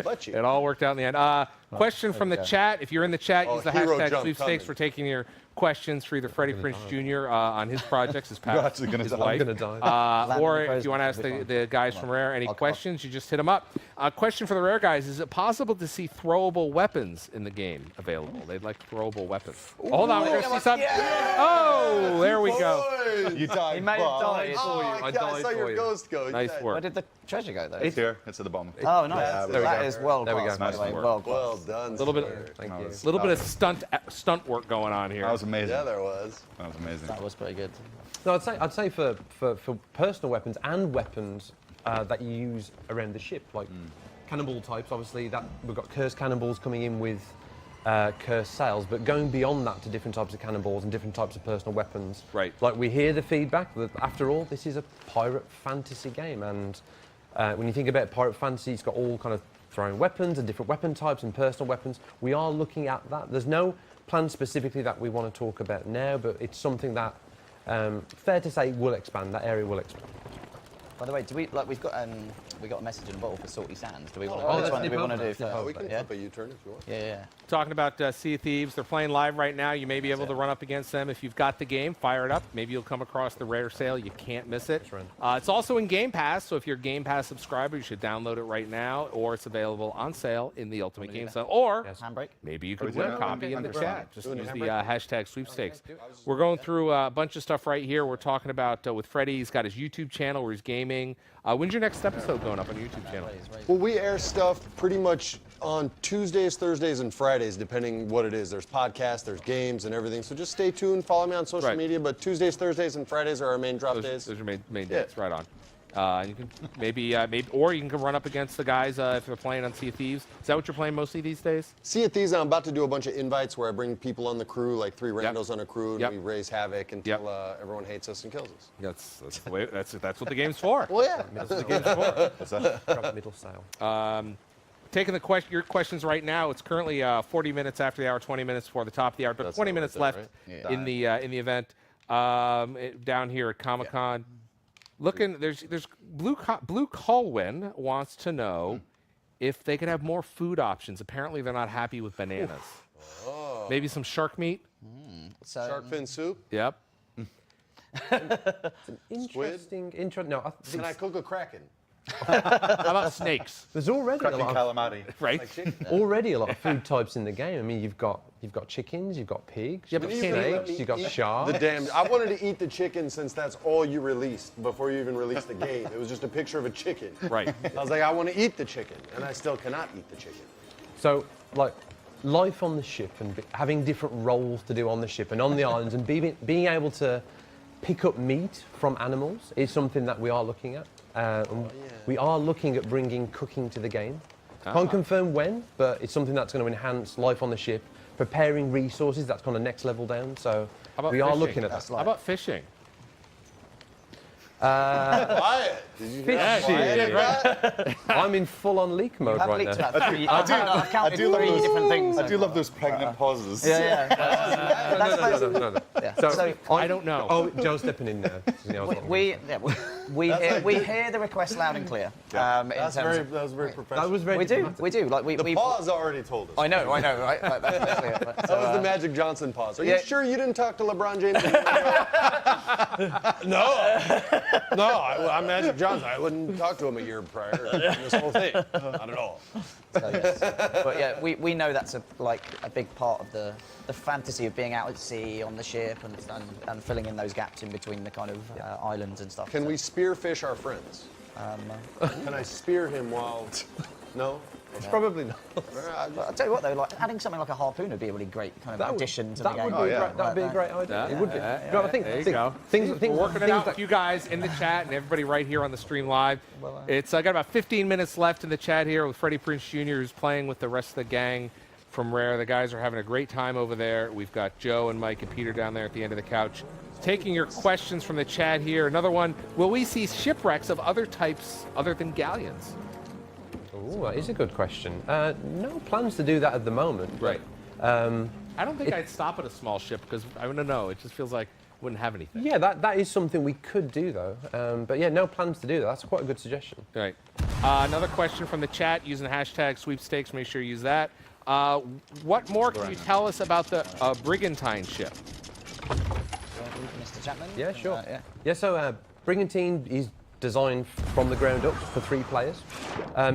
Butt it all worked out in the end. Question from the chat. If you're in the chat, use the hashtag sweepstakes for taking your questions for either Freddie Prinze Jr. On his projects, his past, his wife. I'm going to die. Or if you want to ask the guys from Rare any questions, you just hit them up. Question for the Rare guys, is it possible to see throwable weapons in the game available? They'd like throwable weapons. Hold on, we're going to see something. Yeah. Oh, there we go. You died. He may have died. I saw your ghost go. Nice work. Where did the treasure go, though? It's here. It's at the bottom. Oh, nice. That is well There we class, go. by the way. Nice Well Well class. done. A little bit, of stunt work going on here. That was amazing. Yeah, there was. That was amazing. That was pretty good. No, I'd say for personal weapons and weapons that you use around the ship, like cannonball types. Obviously, that we've got cursed cannonballs coming in with cursed sails, but going beyond that to different types of cannonballs and different types of personal weapons. Right. Like we hear the feedback that after all, this is a pirate fantasy game, and when you think about pirate fantasy, it's got all kind of throwing weapons and different weapon types and personal weapons. We are looking at that. There's no plan specifically that we want to talk about now, but it's something that, fair to say, will expand. That area will expand. By the way, do we we've got a message in a bottle for Salty Sands. Do we want Oh, which one do we let's want to do nip first? We can flip a U-turn if you want. Yeah. Talking about Sea of Thieves, they're playing live right now. You may be able to run up against them. If you've got the game, fire it up. Maybe you'll come across the rare sale. You can't miss it. It's also in Game Pass, so if you're a Game Pass subscriber, you should download it right now, or it's available on sale in the Ultimate Game Sale. Or Handbrake. maybe you could win a copy in the chat. Just use the hashtag sweepstakes. We're going through a bunch of stuff right here. We're talking about with Freddie. He's got his YouTube channel where he's gaming. When's your next episode going up on your YouTube channel? Well, we air stuff pretty much on Tuesdays, Thursdays, and Fridays, depending what it is. There's podcasts, there's games, and everything. So just stay tuned. Follow me on social media. But Tuesdays, Thursdays, and Fridays are our main drop days. Those are main days, right on. You can maybe, or you can run up against the guys if they're playing on Sea of Thieves. Is that what you're playing mostly these days? Sea of Thieves, I'm about to do a bunch of invites where I bring people on the crew, like 3 randos on a crew, and we raise havoc until everyone hates us and kills us. That's the way. That's what the game's for. Well, yeah. That's what the game's for. What's that? Drop middle sail. Taking your questions right now. It's currently 40 minutes after the hour, 20 minutes before the top of the hour, but 20 minutes left in the event. down here at Comic-Con. Looking, there's Blue Colwyn wants to know if they could have more food options. Apparently, they're not happy with bananas. Oh. Maybe some shark meat. Shark fin soup. Yep. Interesting. No, Can I cook a kraken? How about snakes? there's already a Cracking lot of, calamari. Right. already a lot of food types in the game. I mean, you've got chickens, you've got pigs, Yeah, you've but got you can't snakes, let me you've got eat sharks. The damn! I wanted to eat the chicken since that's all you released before you even released the game. It was just a picture of a chicken. Right. I was like, I want to eat the chicken, and I still cannot eat the chicken. So, like, life on the ship and having different roles to do on the ship and on the islands and being able to pick up meat from animals is something that we are looking at. We are looking at bringing cooking to the game. Can't confirm when, but it's something that's going to enhance life on the ship. Preparing resources, that's kind of next level down. So we are looking at that. How about fishing? Wyatt, did you hear Yeah, she Wyatt did, that? I'm in full-on leak mode I've right leaked now. about three. I've counted three different things. I do love those pregnant pauses. Yeah. No. Yeah. So, I don't know. Oh, Joe's stepping in there. We hear the request loud and clear. That was very professional. That was very We do. Like the pause already told us. I know, right? Like, that's clear. But, That was the Magic Johnson pause. Are you sure you didn't talk to LeBron James? No, I'm Magic Johnson. I wouldn't talk to him a year prior in this whole thing. Not at all. So, yes. But yeah, we know that's a big part of the fantasy of being out at sea on the ship and filling in those gaps in between the kind of islands and stuff. Can we spearfish our friends? Can I spear him while? No. Probably not. I'll tell you what though, like adding something like a harpoon would be a really great kind of addition to the game. That'd be a great idea. It would be. No, I think There you go. Things We're working it out that- with you guys in the chat and everybody right here on the stream live. It's got about 15 minutes left in the chat here with Freddie Prinze Jr. who's playing with the rest of the gang from Rare. The guys are having a great time over there. We've got Joe and Mike and Peter down there at the end of the couch. Taking your questions from the chat here. Another one, will we see shipwrecks of other types other than galleons? Ooh, that is a good question. No plans to do that at the moment. Right. I don't think I'd stop at a small ship because I don't know. It just feels like wouldn't have anything. Yeah, that is something we could do though. But yeah, no plans to do that. That's quite a good suggestion. Right. Another question from the chat using the hashtag sweepstakes. Make sure you use that. What more can you tell us about the Brigantine ship? Mr. Chapman? Yeah, sure. So Brigantine is designed from the ground up for 3 players.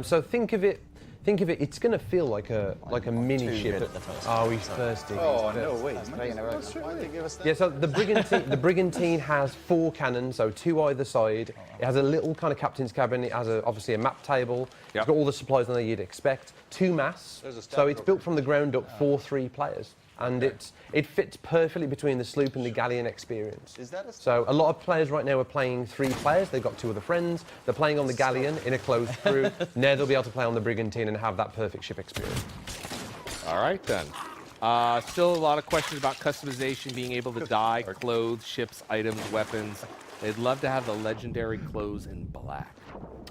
So think of it. It's going to feel like a mini ship. Oh, he's thirsty. Oh, no, wait. Why'd they give us that? Yeah, so the Brigantine has 4 cannons, so 2 either side. It has a little kind of captain's cabin. It has obviously a map table. It's got all the supplies on there you'd expect. 2 masts. So it's built from the ground up for 3 players. And it fits perfectly between the sloop and the galleon experience. Is that a So a lot of players right now are playing 3 players. They've got 2 other friends. They're playing on the galleon in a closed crew. Now they'll be able to play on the Brigantine and have that perfect ship experience. All right, then. Still a lot of questions about customization, being able to dye clothes, ships, items, weapons. They'd love to have the legendary clothes in black.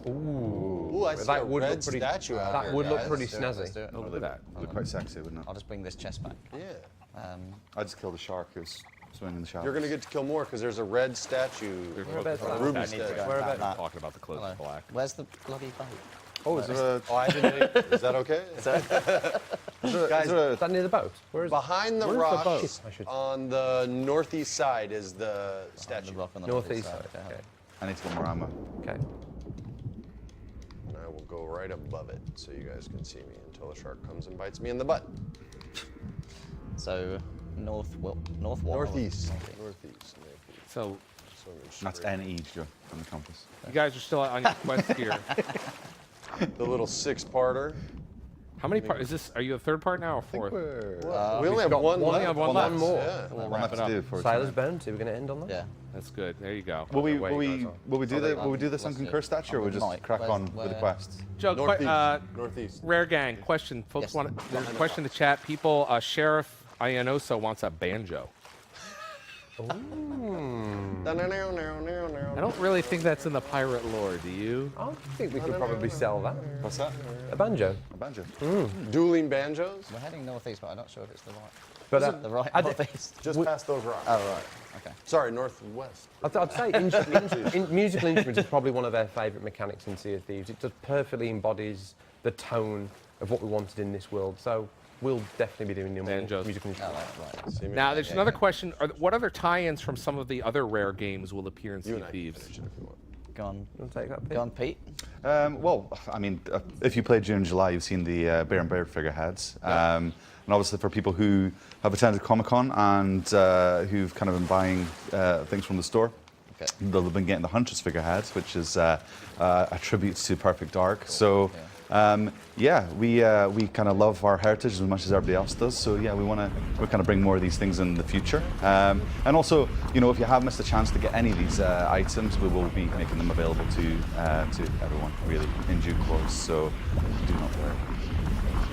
Ooh, I see a red statue out That here, would look guys. pretty snazzy. Oh, look at that. Look quite sexy, wouldn't it? I'll just bring this chest back. Yeah. I just killed a shark who's swimming in the shower. You're going to get to kill more because there's a red statue. Whereabouts A that? ruby I need to statue. go Where back about that. Talking about the clothes in black. Where's the bloody boat? Oh, is there a... Oh, I didn't. Is that okay? Guys, Is that near the boat? Where is behind the Where's the rocks boat? I should- on the northeast side is the statue. The rock on the Northeast side. side. Okay. I need to get more ammo. Okay. And I will go right above it so you guys can see me until the shark comes and bites me in the butt. So north what? Northeast. So That's NE, Joe, on the compass. you guys are still on your quest here. The little 6-parter. How many parts? Is this? Are you a 3rd part now or 4th? We only have one only left. have one left. more. Yeah. We'll One wrap left it to do up. for Sailor's Bounty. We're going to end on that? Yeah. That's good. There you go. Will we Way do the Sunken Curse statue, or we just Might. crack on with the Where- quests? Joe, Northeast. Rare Gang, question. Folks Yes. want there's a question in the chat. People, Sheriff Ianoso wants a banjo. I don't really think that's in the pirate lore, do you? I think we could probably sell that. What's that? A banjo. A banjo. Dueling banjos? We're heading northeast, but I'm not sure if it's the right. But The right I northeast. Just past those rocks. Oh right. Okay. Sorry, northwest. I'd say musical instruments is probably one of their favourite mechanics in Sea of Thieves. It just perfectly embodies the tone of what we wanted in this world. So we'll definitely be doing more Banjos. musical instruments. Right. Now, there's another question. What other tie-ins from some of the other Rare games will appear in Sea of Thieves? Go on. You want to take that, Pete? Go on, Pete. Well, I mean, if you played June, July, you've seen the Bear and Bear figureheads. And obviously for people who have attended Comic-Con and who've kind of been buying things from the store, they'll have been getting the Huntress figureheads, which is a tribute to Perfect Dark. So, we kind of love our heritage as much as everybody else does. So, yeah, we kind of bring more of these things in the future. And also, you know, if you have missed a chance to get any of these items, we will be making them available to everyone, really, in due course. So, do not worry.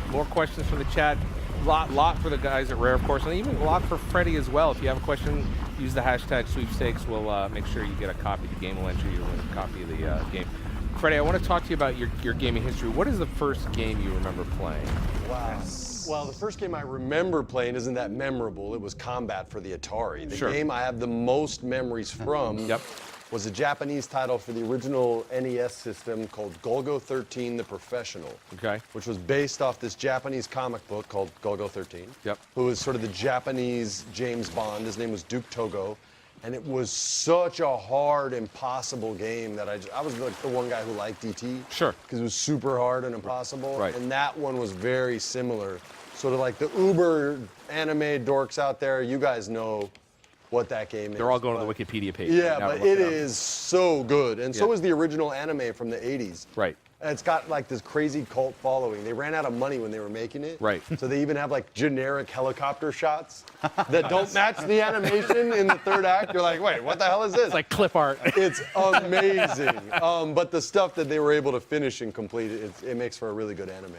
More questions from the chat. Lot for the guys at Rare, of course, and even a lot for Freddie as well. If you have a question, use the hashtag sweepstakes. We'll make sure you get a copy of the game. We'll enter you in a copy of the game. Freddie, I want to talk to you about your gaming history. What is the first game you remember playing? Wow. Well, the first game I remember playing isn't that memorable. It was Combat for the Atari. The game I have the most memories from was a Japanese title for the original NES system called Golgo 13 The Professional. Which was based off this Japanese comic book called Golgo 13. Who was sort of the Japanese James Bond. His name was Duke Togo. And it was such a hard, impossible game that I was like the one guy who liked DT. Because it was super hard and impossible. And that one was very similar. Sort of like the uber anime dorks out there, you guys know what that game is. They're all going to the Wikipedia page. Yeah, but it is so good. And so is the original anime from the 80s. And it's got like this crazy cult following. They ran out of money when they were making it. So they even have like generic helicopter shots that don't match the animation in the third act. You're like, wait, what the hell is this? It's like clip art. It's amazing. But the stuff that they were able to finish and complete, it makes for a really good anime.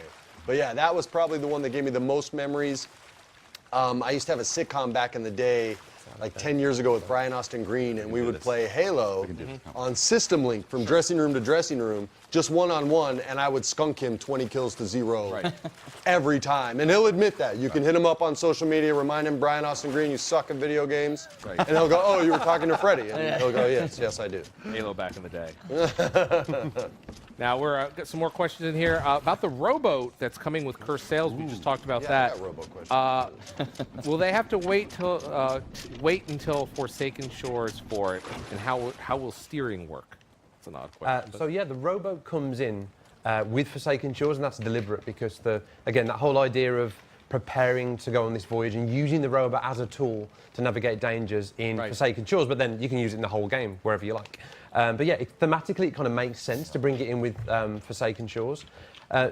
But yeah, that was probably the one that gave me the most memories. I used to have a sitcom back in the day, like 10 years ago with Brian Austin Green, and we would play Halo on System Link from dressing room to dressing room, just one-on-one, and I would skunk him 20 kills to 0 every time. And he'll admit that. You can hit him up on social media, remind him, Brian Austin Green, you suck at video games. And he'll go, oh, you were talking to Freddie. And he'll go, yes, I do. Halo back in the day. Now, we're got some more questions in here about the rowboat that's coming with Cursed Sails. We just talked about that. I got rowboat questions. Will they have to wait until Forsaken Shores for it, and how will steering work? It's an odd question. So yeah, the rowboat comes in with Forsaken Shores, and that's deliberate because again that whole idea of preparing to go on this voyage and using the rowboat as a tool to navigate dangers in Forsaken Shores, but then you can use it in the whole game wherever you like. But yeah, thematically it kind of makes sense to bring it in with Forsaken Shores.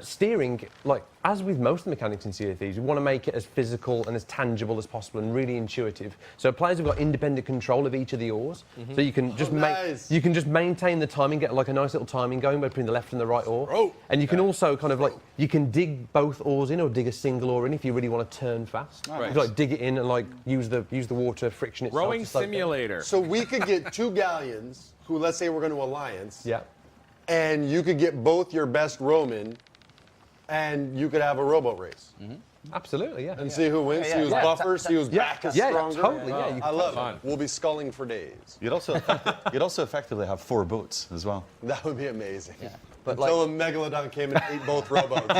Steering, like as with most of the mechanics in Sea of Thieves, we want to make it as physical and as tangible as possible and really intuitive. So players have got independent control of each of the oars, so you can just maintain the timing, get like a nice little timing going between the left and the right oar. And you can also kind of like you can dig both oars in or dig a single oar in if you really want to turn fast. You can, like dig it in and like use the water friction itself. Rowing simulator. So we could get 2 galleons who, let's say we're going to alliance. And you could get both your best rowmen, and you could have a rowboat race. Absolutely, yeah. And see who wins, see who's buffer, see who's back is stronger. Totally, yeah. I love it. We'll be sculling for days. You'd also effectively have 4 boats as well. That would be amazing. But until a megalodon came and ate both rowboats.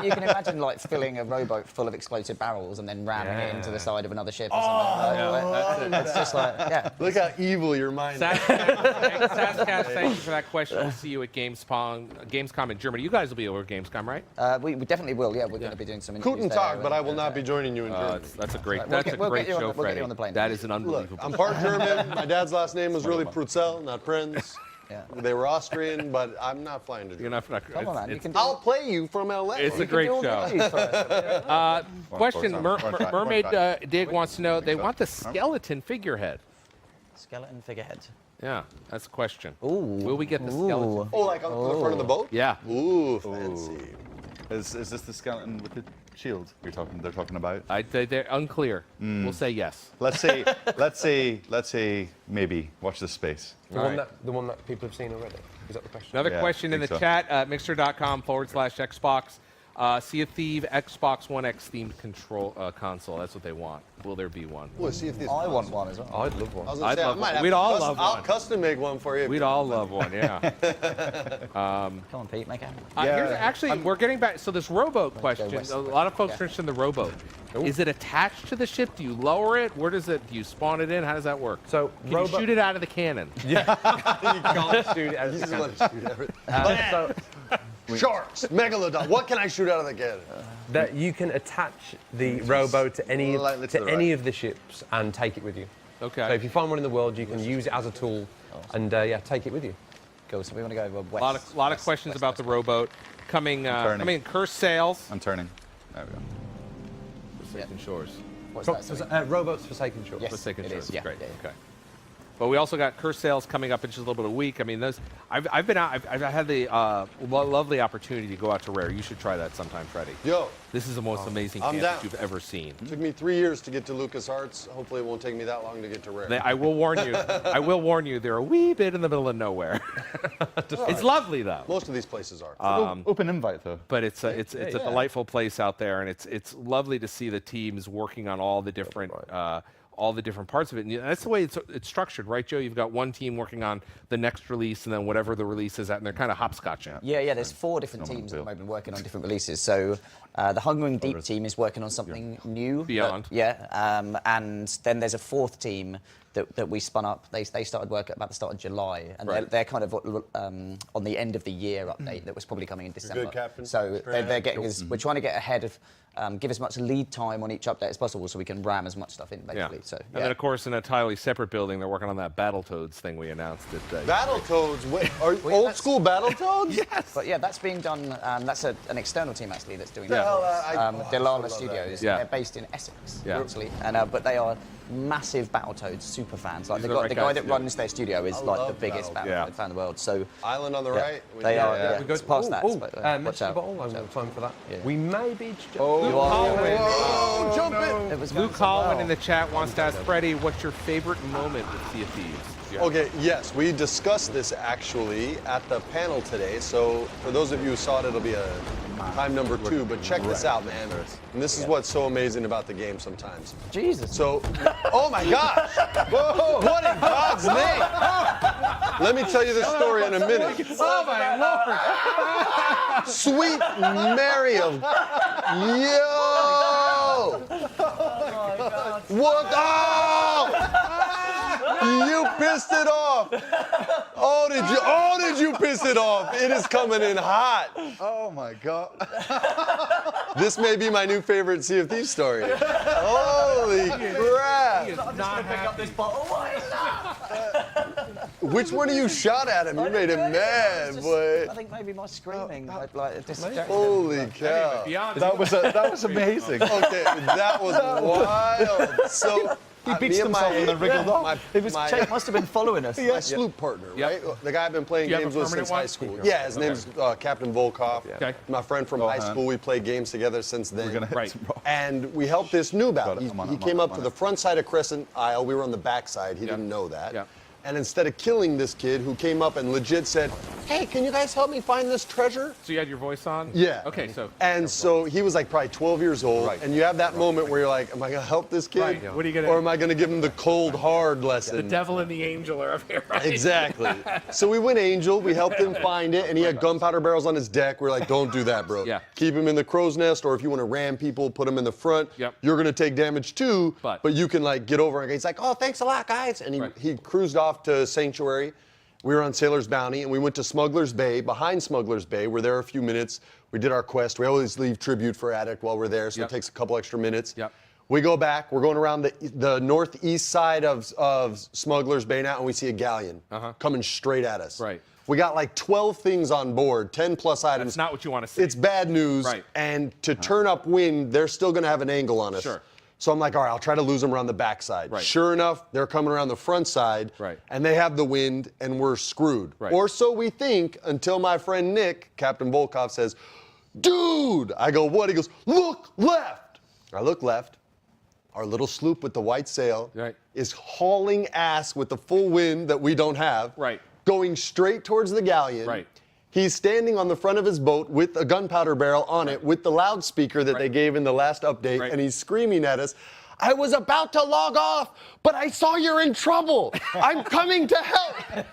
You can imagine like filling a rowboat full of explosive barrels and then ramming it into the side of another ship or something. It's just like, Look how evil your mind is. Sascast, thank you for that question. We'll see you at Gamescom in Germany. You guys will be over at Gamescom, right? We definitely will, yeah. We're going to be doing some interviews Couldn't talk, but I will not be joining you in Germany. That's a great show, we'll get Freddie. you on the plane. That is an unbelievable. Look, I'm part German. My dad's last name was really Prutzell, not Prinze. They were Austrian, but I'm not flying to Germany. Come on, man. I'll play you from LA. It's a great show. Question, Mermaid Dig wants to know, they want the skeleton figurehead. Skeleton figurehead. Yeah, that's a question. Ooh. Will we get the skeleton? Oh, like on the front of the boat? Yeah. Ooh, fancy. Is this the skeleton with the shield they're talking about? They're unclear. We'll say yes. Let's say maybe. Watch this space. The one that people have seen already. Is that the question? Another question in the chat, mixer.com/Xbox. Sea of Thieves Xbox One X themed console. That's what they want. Will there be one? Well, see if these I want one as well. I'd love one. I was gonna I'd say, I love might one. have We'd to all love I'll one. custom make one for you. We'd all love one, yeah. Come on, Pete, make it happen. Here's, actually, we're getting back. So this rowboat question. west. A lot of folks are interested in the rowboat. Is it attached to the ship? Do you lower it? Where does it? Do you spawn it in? How does that work? So Can you shoot it out of the cannon? you can't shoot it. He's gonna shoot everything. Sharks, megalodon. What can I shoot out of the cannon? That you can attach the rowboat to any Slightly to the any right. of the ships and take it with you. Okay. So if you find one in the world, you can use it as a tool and yeah, take it with you. Cool, so we want to go over west. A lot of questions about the rowboat coming. turning. Cursed Sails. I'm turning. There we go. Forsaken Shores. What's that? Sorry? Rowboats Forsaken Shores. Yes. Forsaken it Shores. is, yeah, Great. yeah, yeah. Okay. But we also got Cursed Sails coming up in just a little bit of a week. I mean, those. I've been out. I've had the lovely opportunity to go out to Rare. You should try that sometime, Freddie. Yo, This is the most amazing I'm camp down. that you've ever seen. it took me 3 years to get to LucasArts. Hopefully, it won't take me that long to get to Rare. I will warn you. I will warn you. They're a wee bit in the middle of nowhere. It's lovely though. Most of these places are. Open invite though. But it's a delightful place out there, and it's lovely to see the teams working on all the different parts of it. And that's the way it's structured, right, Joe? You've got one team working on the next release, and then whatever the release is at, and they're kind of hopscotching. Yeah, there's 4 different teams at the moment working on different releases. So the Hungering Deep team is working on something new. Beyond. And then there's a 4th team that we spun up. They started work at about the start of July, and Right. they're kind of on the end of the year update that was probably coming in December. Captain. So they're getting us. We're trying to get ahead of, give as much lead time on each update as possible, so we can ram as much stuff in basically. So And then, of course, in a entirely separate building, they're working on that Battletoads thing we announced. Battletoads? Wait, are old school Battletoads? Yes. But yeah, that's being done. That's an external team actually that's doing Yeah. that. I Gellar love Studios. Yeah. They're based in Essex, Yeah. actually, and but they are massive Battletoads super fans. Like These the are guy, the the right guy guys, that yeah. runs their studio is like the love biggest Battletoads. Battletoad Yeah. fan in the world. So Island on the right. they are. Yeah. It's past that. Oh, but, message watch the out. bottle. I haven't got time for that. Yeah. We may be. You are. Oh, jump it! It was going Luke so Holman well. in the chat wants to ask Freddie, what's your favorite moment with Sea of Thieves? Yeah. Okay, yes, we discussed this actually at the panel today. So for those of you who saw it, it'll be a time number 2. But check this out, man. And this is what's so amazing about the game sometimes. Jesus. So, oh my gosh! Whoa, what in God's name? Let me tell you this story in a minute. Oh my Lord! Sweet Mary of yo! What? Oh! You pissed it off. Oh, did you piss it off? It is coming in hot. Oh my god. This may be my new favorite Sea of Thieves story. Holy crap. Which one of you shot at him? You made him mad, boy. I think maybe my screaming like distracted him. Holy cow. Beyond That was amazing. Okay, that was wild. So He beats himself and then wriggled off. Jake must have been following us. my sloop partner, right? The guy I've been playing Do you have games a with permanent since one? high school. Yeah, his name's Captain Volkov. Okay. My friend from high school. We played games together since then. We're gonna hit Right. some rocks. And we helped this noob out. Got it. I'm on He it, came I'm up on to it. the front side of Crescent Isle. We were on the back side. He didn't know that. Yeah. And instead of killing this kid who came up and legit said, "Hey, can you guys help me find this treasure?" So you had your voice on? Yeah. Okay, so. And so he was like probably 12 years old, and you have that moment where you're like, am I gonna help this kid? Right, yeah. What are you gonna- Or am I gonna give him the cold, hard lesson? The devil and the angel are up here, right? Exactly. So we went Angel, we helped him find it, and he had gunpowder barrels on his deck. We're like, don't do that, bro. Yeah. Keep him in the crow's nest, or if you want to ram people, put him in the front. Yep. You're gonna take damage too, But you can like get over it. He's like, oh, thanks a lot, guys. And he cruised off to Sanctuary. We were on Sailor's Bounty, and we went to Smuggler's Bay. Behind Smuggler's Bay, we're there a few minutes. We did our quest. We always leave tribute for Addict while we're there, so it takes a couple extra minutes. Yep. We go back. We're going around the northeast side of Smuggler's Bay now, and we see a galleon coming straight at us. Right. We got like 12 things on board, 10 plus items. That's not what you want to see. It's bad news. Right. And to turn up wind, they're still going to have an angle on us. Sure. So I'm like, all right, I'll try to lose them around the backside. Right. Sure enough, they're coming around the front side. Right. And they have the wind, and we're screwed. Right. Or so we think, until my friend Nick, Captain Volkov, says, dude! I go, what? He goes, look left! I look left. Our little sloop with the white sail is hauling ass with the full wind that we don't have. Right. Going straight towards the galleon. Right. He's standing on the front of his boat with a gunpowder barrel on it with the loudspeaker that they gave in the last update, and he's screaming at us, I was about to log off, but I saw you're in trouble. I'm coming to help.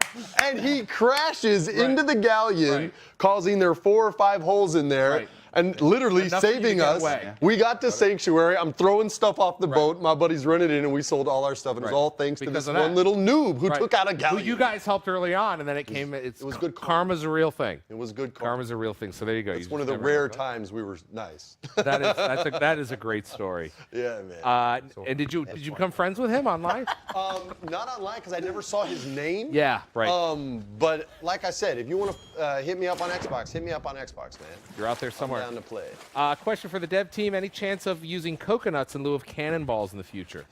And he crashes into the galleon, causing there 4 or 5 holes in there. And literally saving us. We got to Sanctuary. I'm throwing stuff off the boat. My buddy's running in, and we sold all our stuff. And it was all thanks to this one little noob who took out a galleon. Who you guys helped early on, and then it came. It was good. Karma's a real thing. It was good. Karma's a real thing. So there you go. It's one of the rare times we were nice. That is a great story. Yeah, man. And did you become friends with him online? Not online because I never saw his name. Yeah, right. But like I said, if you want to hit me up on Xbox, hit me up on Xbox, man. You're out there somewhere. I'm down to play. Question for the dev team: any chance of using coconuts in lieu of cannonballs in the future?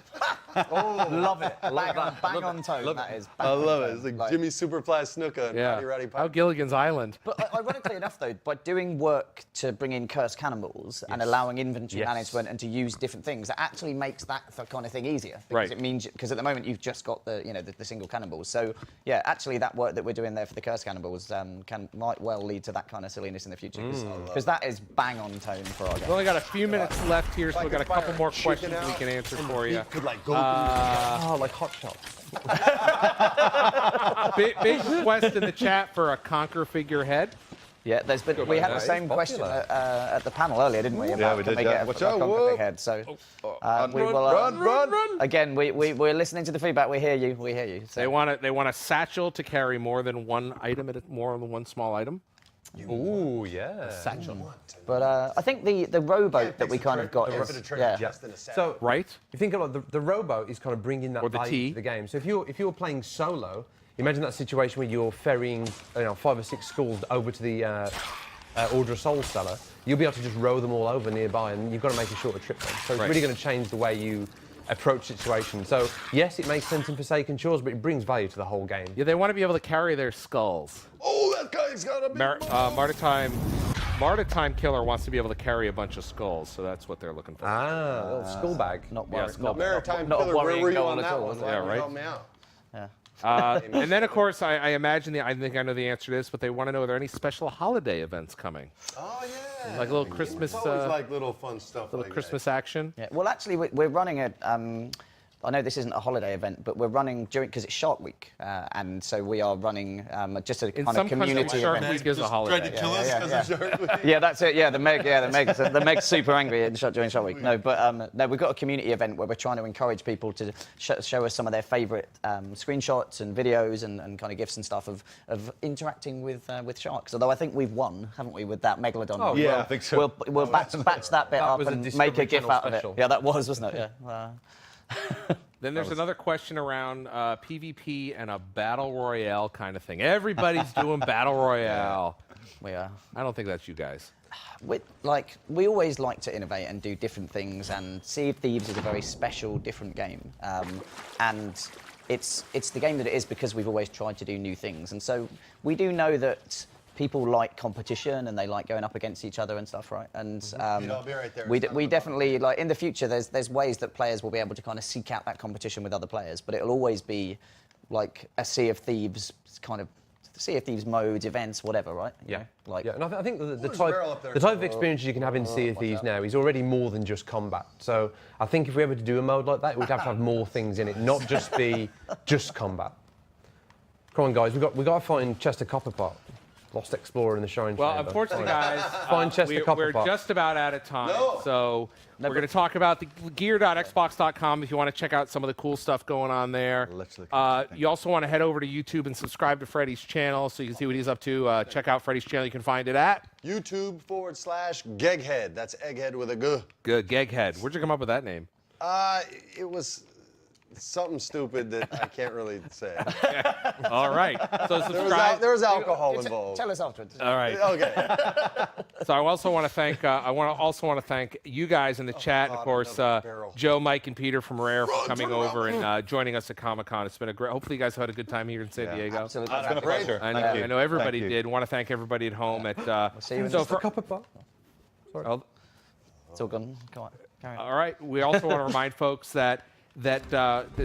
Love it. Bang on tone. That is. I love it. It's like Jimmy Superfly Snuka and Roddy Roddy Piper. How Gilligan's Island. But ironically enough, though, by doing work to bring in cursed cannonballs and allowing inventory management and to use different things, that actually makes that kind of thing easier. Because it means because at the moment you've just got the single cannonballs. So yeah, actually that work that we're doing there for the cursed cannonballs might well lead to that kind of silliness in the future because that is bang on tone for our game. We've only got a few minutes left here, so we've got a couple more questions we can answer for you. Could like go like hot shots. Big request in the chat for a Conquer figurehead. Yeah, we had the same question at the panel earlier, didn't we? About we did. Watch out, Conquer Big Head. So we will run. Again, we're listening to the feedback. We hear you. We hear you. So. They want a satchel to carry more than one item, more than one small item. Ooh, yeah. Satchel. But I think the rowboat that we kind of got is So right. You think about the rowboat is kind of bringing that or the value to the game. So if you're playing solo, imagine that situation where you're ferrying 5 or 6 schools over to the Order of Soul Cellar. You'll be able to just row them all over nearby, and you've got to make a shorter trip then. So it's really going to change the way you approach situations. So yes, it makes sense in Forsaken Shores, but it brings value to the whole game. Yeah, they want to be able to carry their skulls. Oh, that guy's got a big Martitime Killer wants to be able to carry a bunch of skulls, so that's what they're looking for. Ah, a little skull bag. Not Maritime Killer, where were you on that one? Yeah, right. Help me out. And then, of course, I imagine I think I know the answer to this, but they want to know: are there any special holiday events coming? Oh yeah, like a little Christmas, it's always like little fun stuff. Little Christmas action. Yeah. Well, actually, we're running a. I know this isn't a holiday event, but we're running because it's Shark Week, and so we are running just a kind of community Shark event. Week is a holiday. Tried to kill us because of Shark Week. Yeah, that's it. Yeah, the Meg's super angry during Shark Week. No, but no, we've got a community event where we're trying to encourage people to show us some of their favourite screenshots and videos and kind of gifs and stuff of interacting with sharks. Although I think we've won, haven't we, with that Megalodon? Oh yeah, I think so. We'll batch that bit up and make a gif out of it. Yeah, that wasn't it? Yeah. Then there's another question around PvP and a battle royale kind of thing. Everybody's doing battle royale. We are. I don't think that's you guys. We always like to innovate and do different things, and Sea of Thieves is a very special, different game. And it's the game that it is because we've always tried to do new things. And so we do know that people like competition and they like going up against each other and stuff, right? And I'll be right there. we definitely, like, in the future, there's ways that players will be able to kind of seek out that competition with other players, but it'll always be like a Sea of Thieves kind of Sea of Thieves modes, events, whatever, right? Yeah. Like. Yeah, and I think the type of experience you can have in Sea of Thieves now is already more than just combat. So I think if we ever to do a mode like that, we'd have to have more things in it, not just be just combat. Come on, guys, we got to find Chester Copperpot. Lost Explorer in the Shrine Chamber. Well, unfortunately, guys, we're just about out of time. So we're going to talk about the gear.xbox.com if you want to check out some of the cool stuff going on there. You also want to head over to YouTube and subscribe to Freddie's channel so you can see what he's up to. Check out Freddie's channel. You can find it at YouTube.com/Geghead. That's Egghead with a G. Good, Geghead. Where'd you come up with that name? It was something stupid that I can't really say. All right. So subscribe. There was alcohol involved. Tell us afterwards. All right. Okay. So I also want to thank. I also want to thank you guys in the chat. Of course, Joe, Mike, and Peter from Rare for coming over and joining us at Comic-Con. It's been a great. Hopefully, you guys had a good time here in San Diego. Absolutely. It's been a pleasure. I know everybody did. Want to thank everybody at home at. See you in so the for Copperpot. Sorry. It's all gone. Come on. Carry on. All right. We also want to remind folks that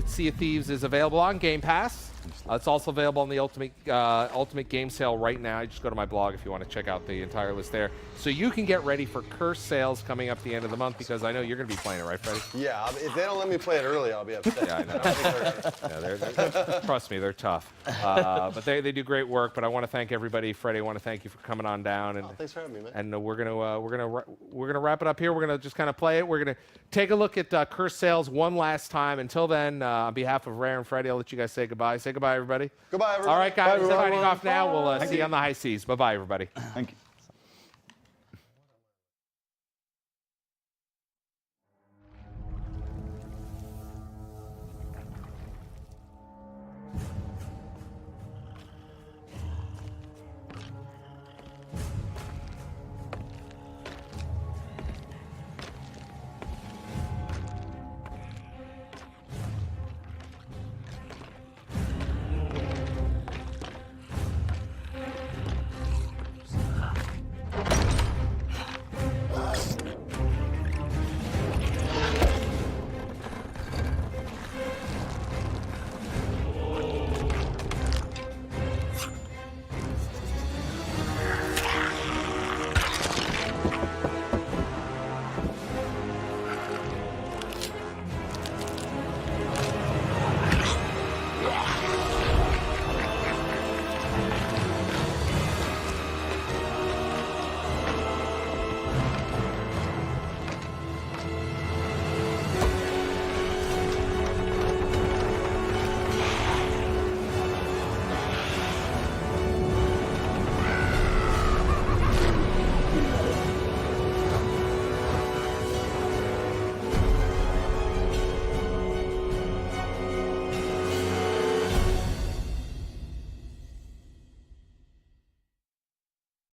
Sea of Thieves is available on Game Pass. It's also available on the Ultimate Game Sale right now. You just go to my blog if you want to check out the entire list there. So you can get ready for Curse sales coming up the end of the month, because I know you're going to be playing it, right, Freddie? Yeah, if they don't let me play it early, I'll be upset. Yeah, I know. Trust me, they're tough. But they do great work. But I want to thank everybody. Freddie, I want to thank you for coming on down. And, thanks for having me, man. And we're gonna wrap it up here. We're gonna just kind of play it. We're gonna take a look at Curse sales one last time. Until then, on behalf of Rare and Freddie, I'll let you guys say goodbye. Say goodbye, everybody. Goodbye, everybody. All right, guys, Bye, signing off now. We'll see you on the high seas. Bye-bye, everybody. Thank you.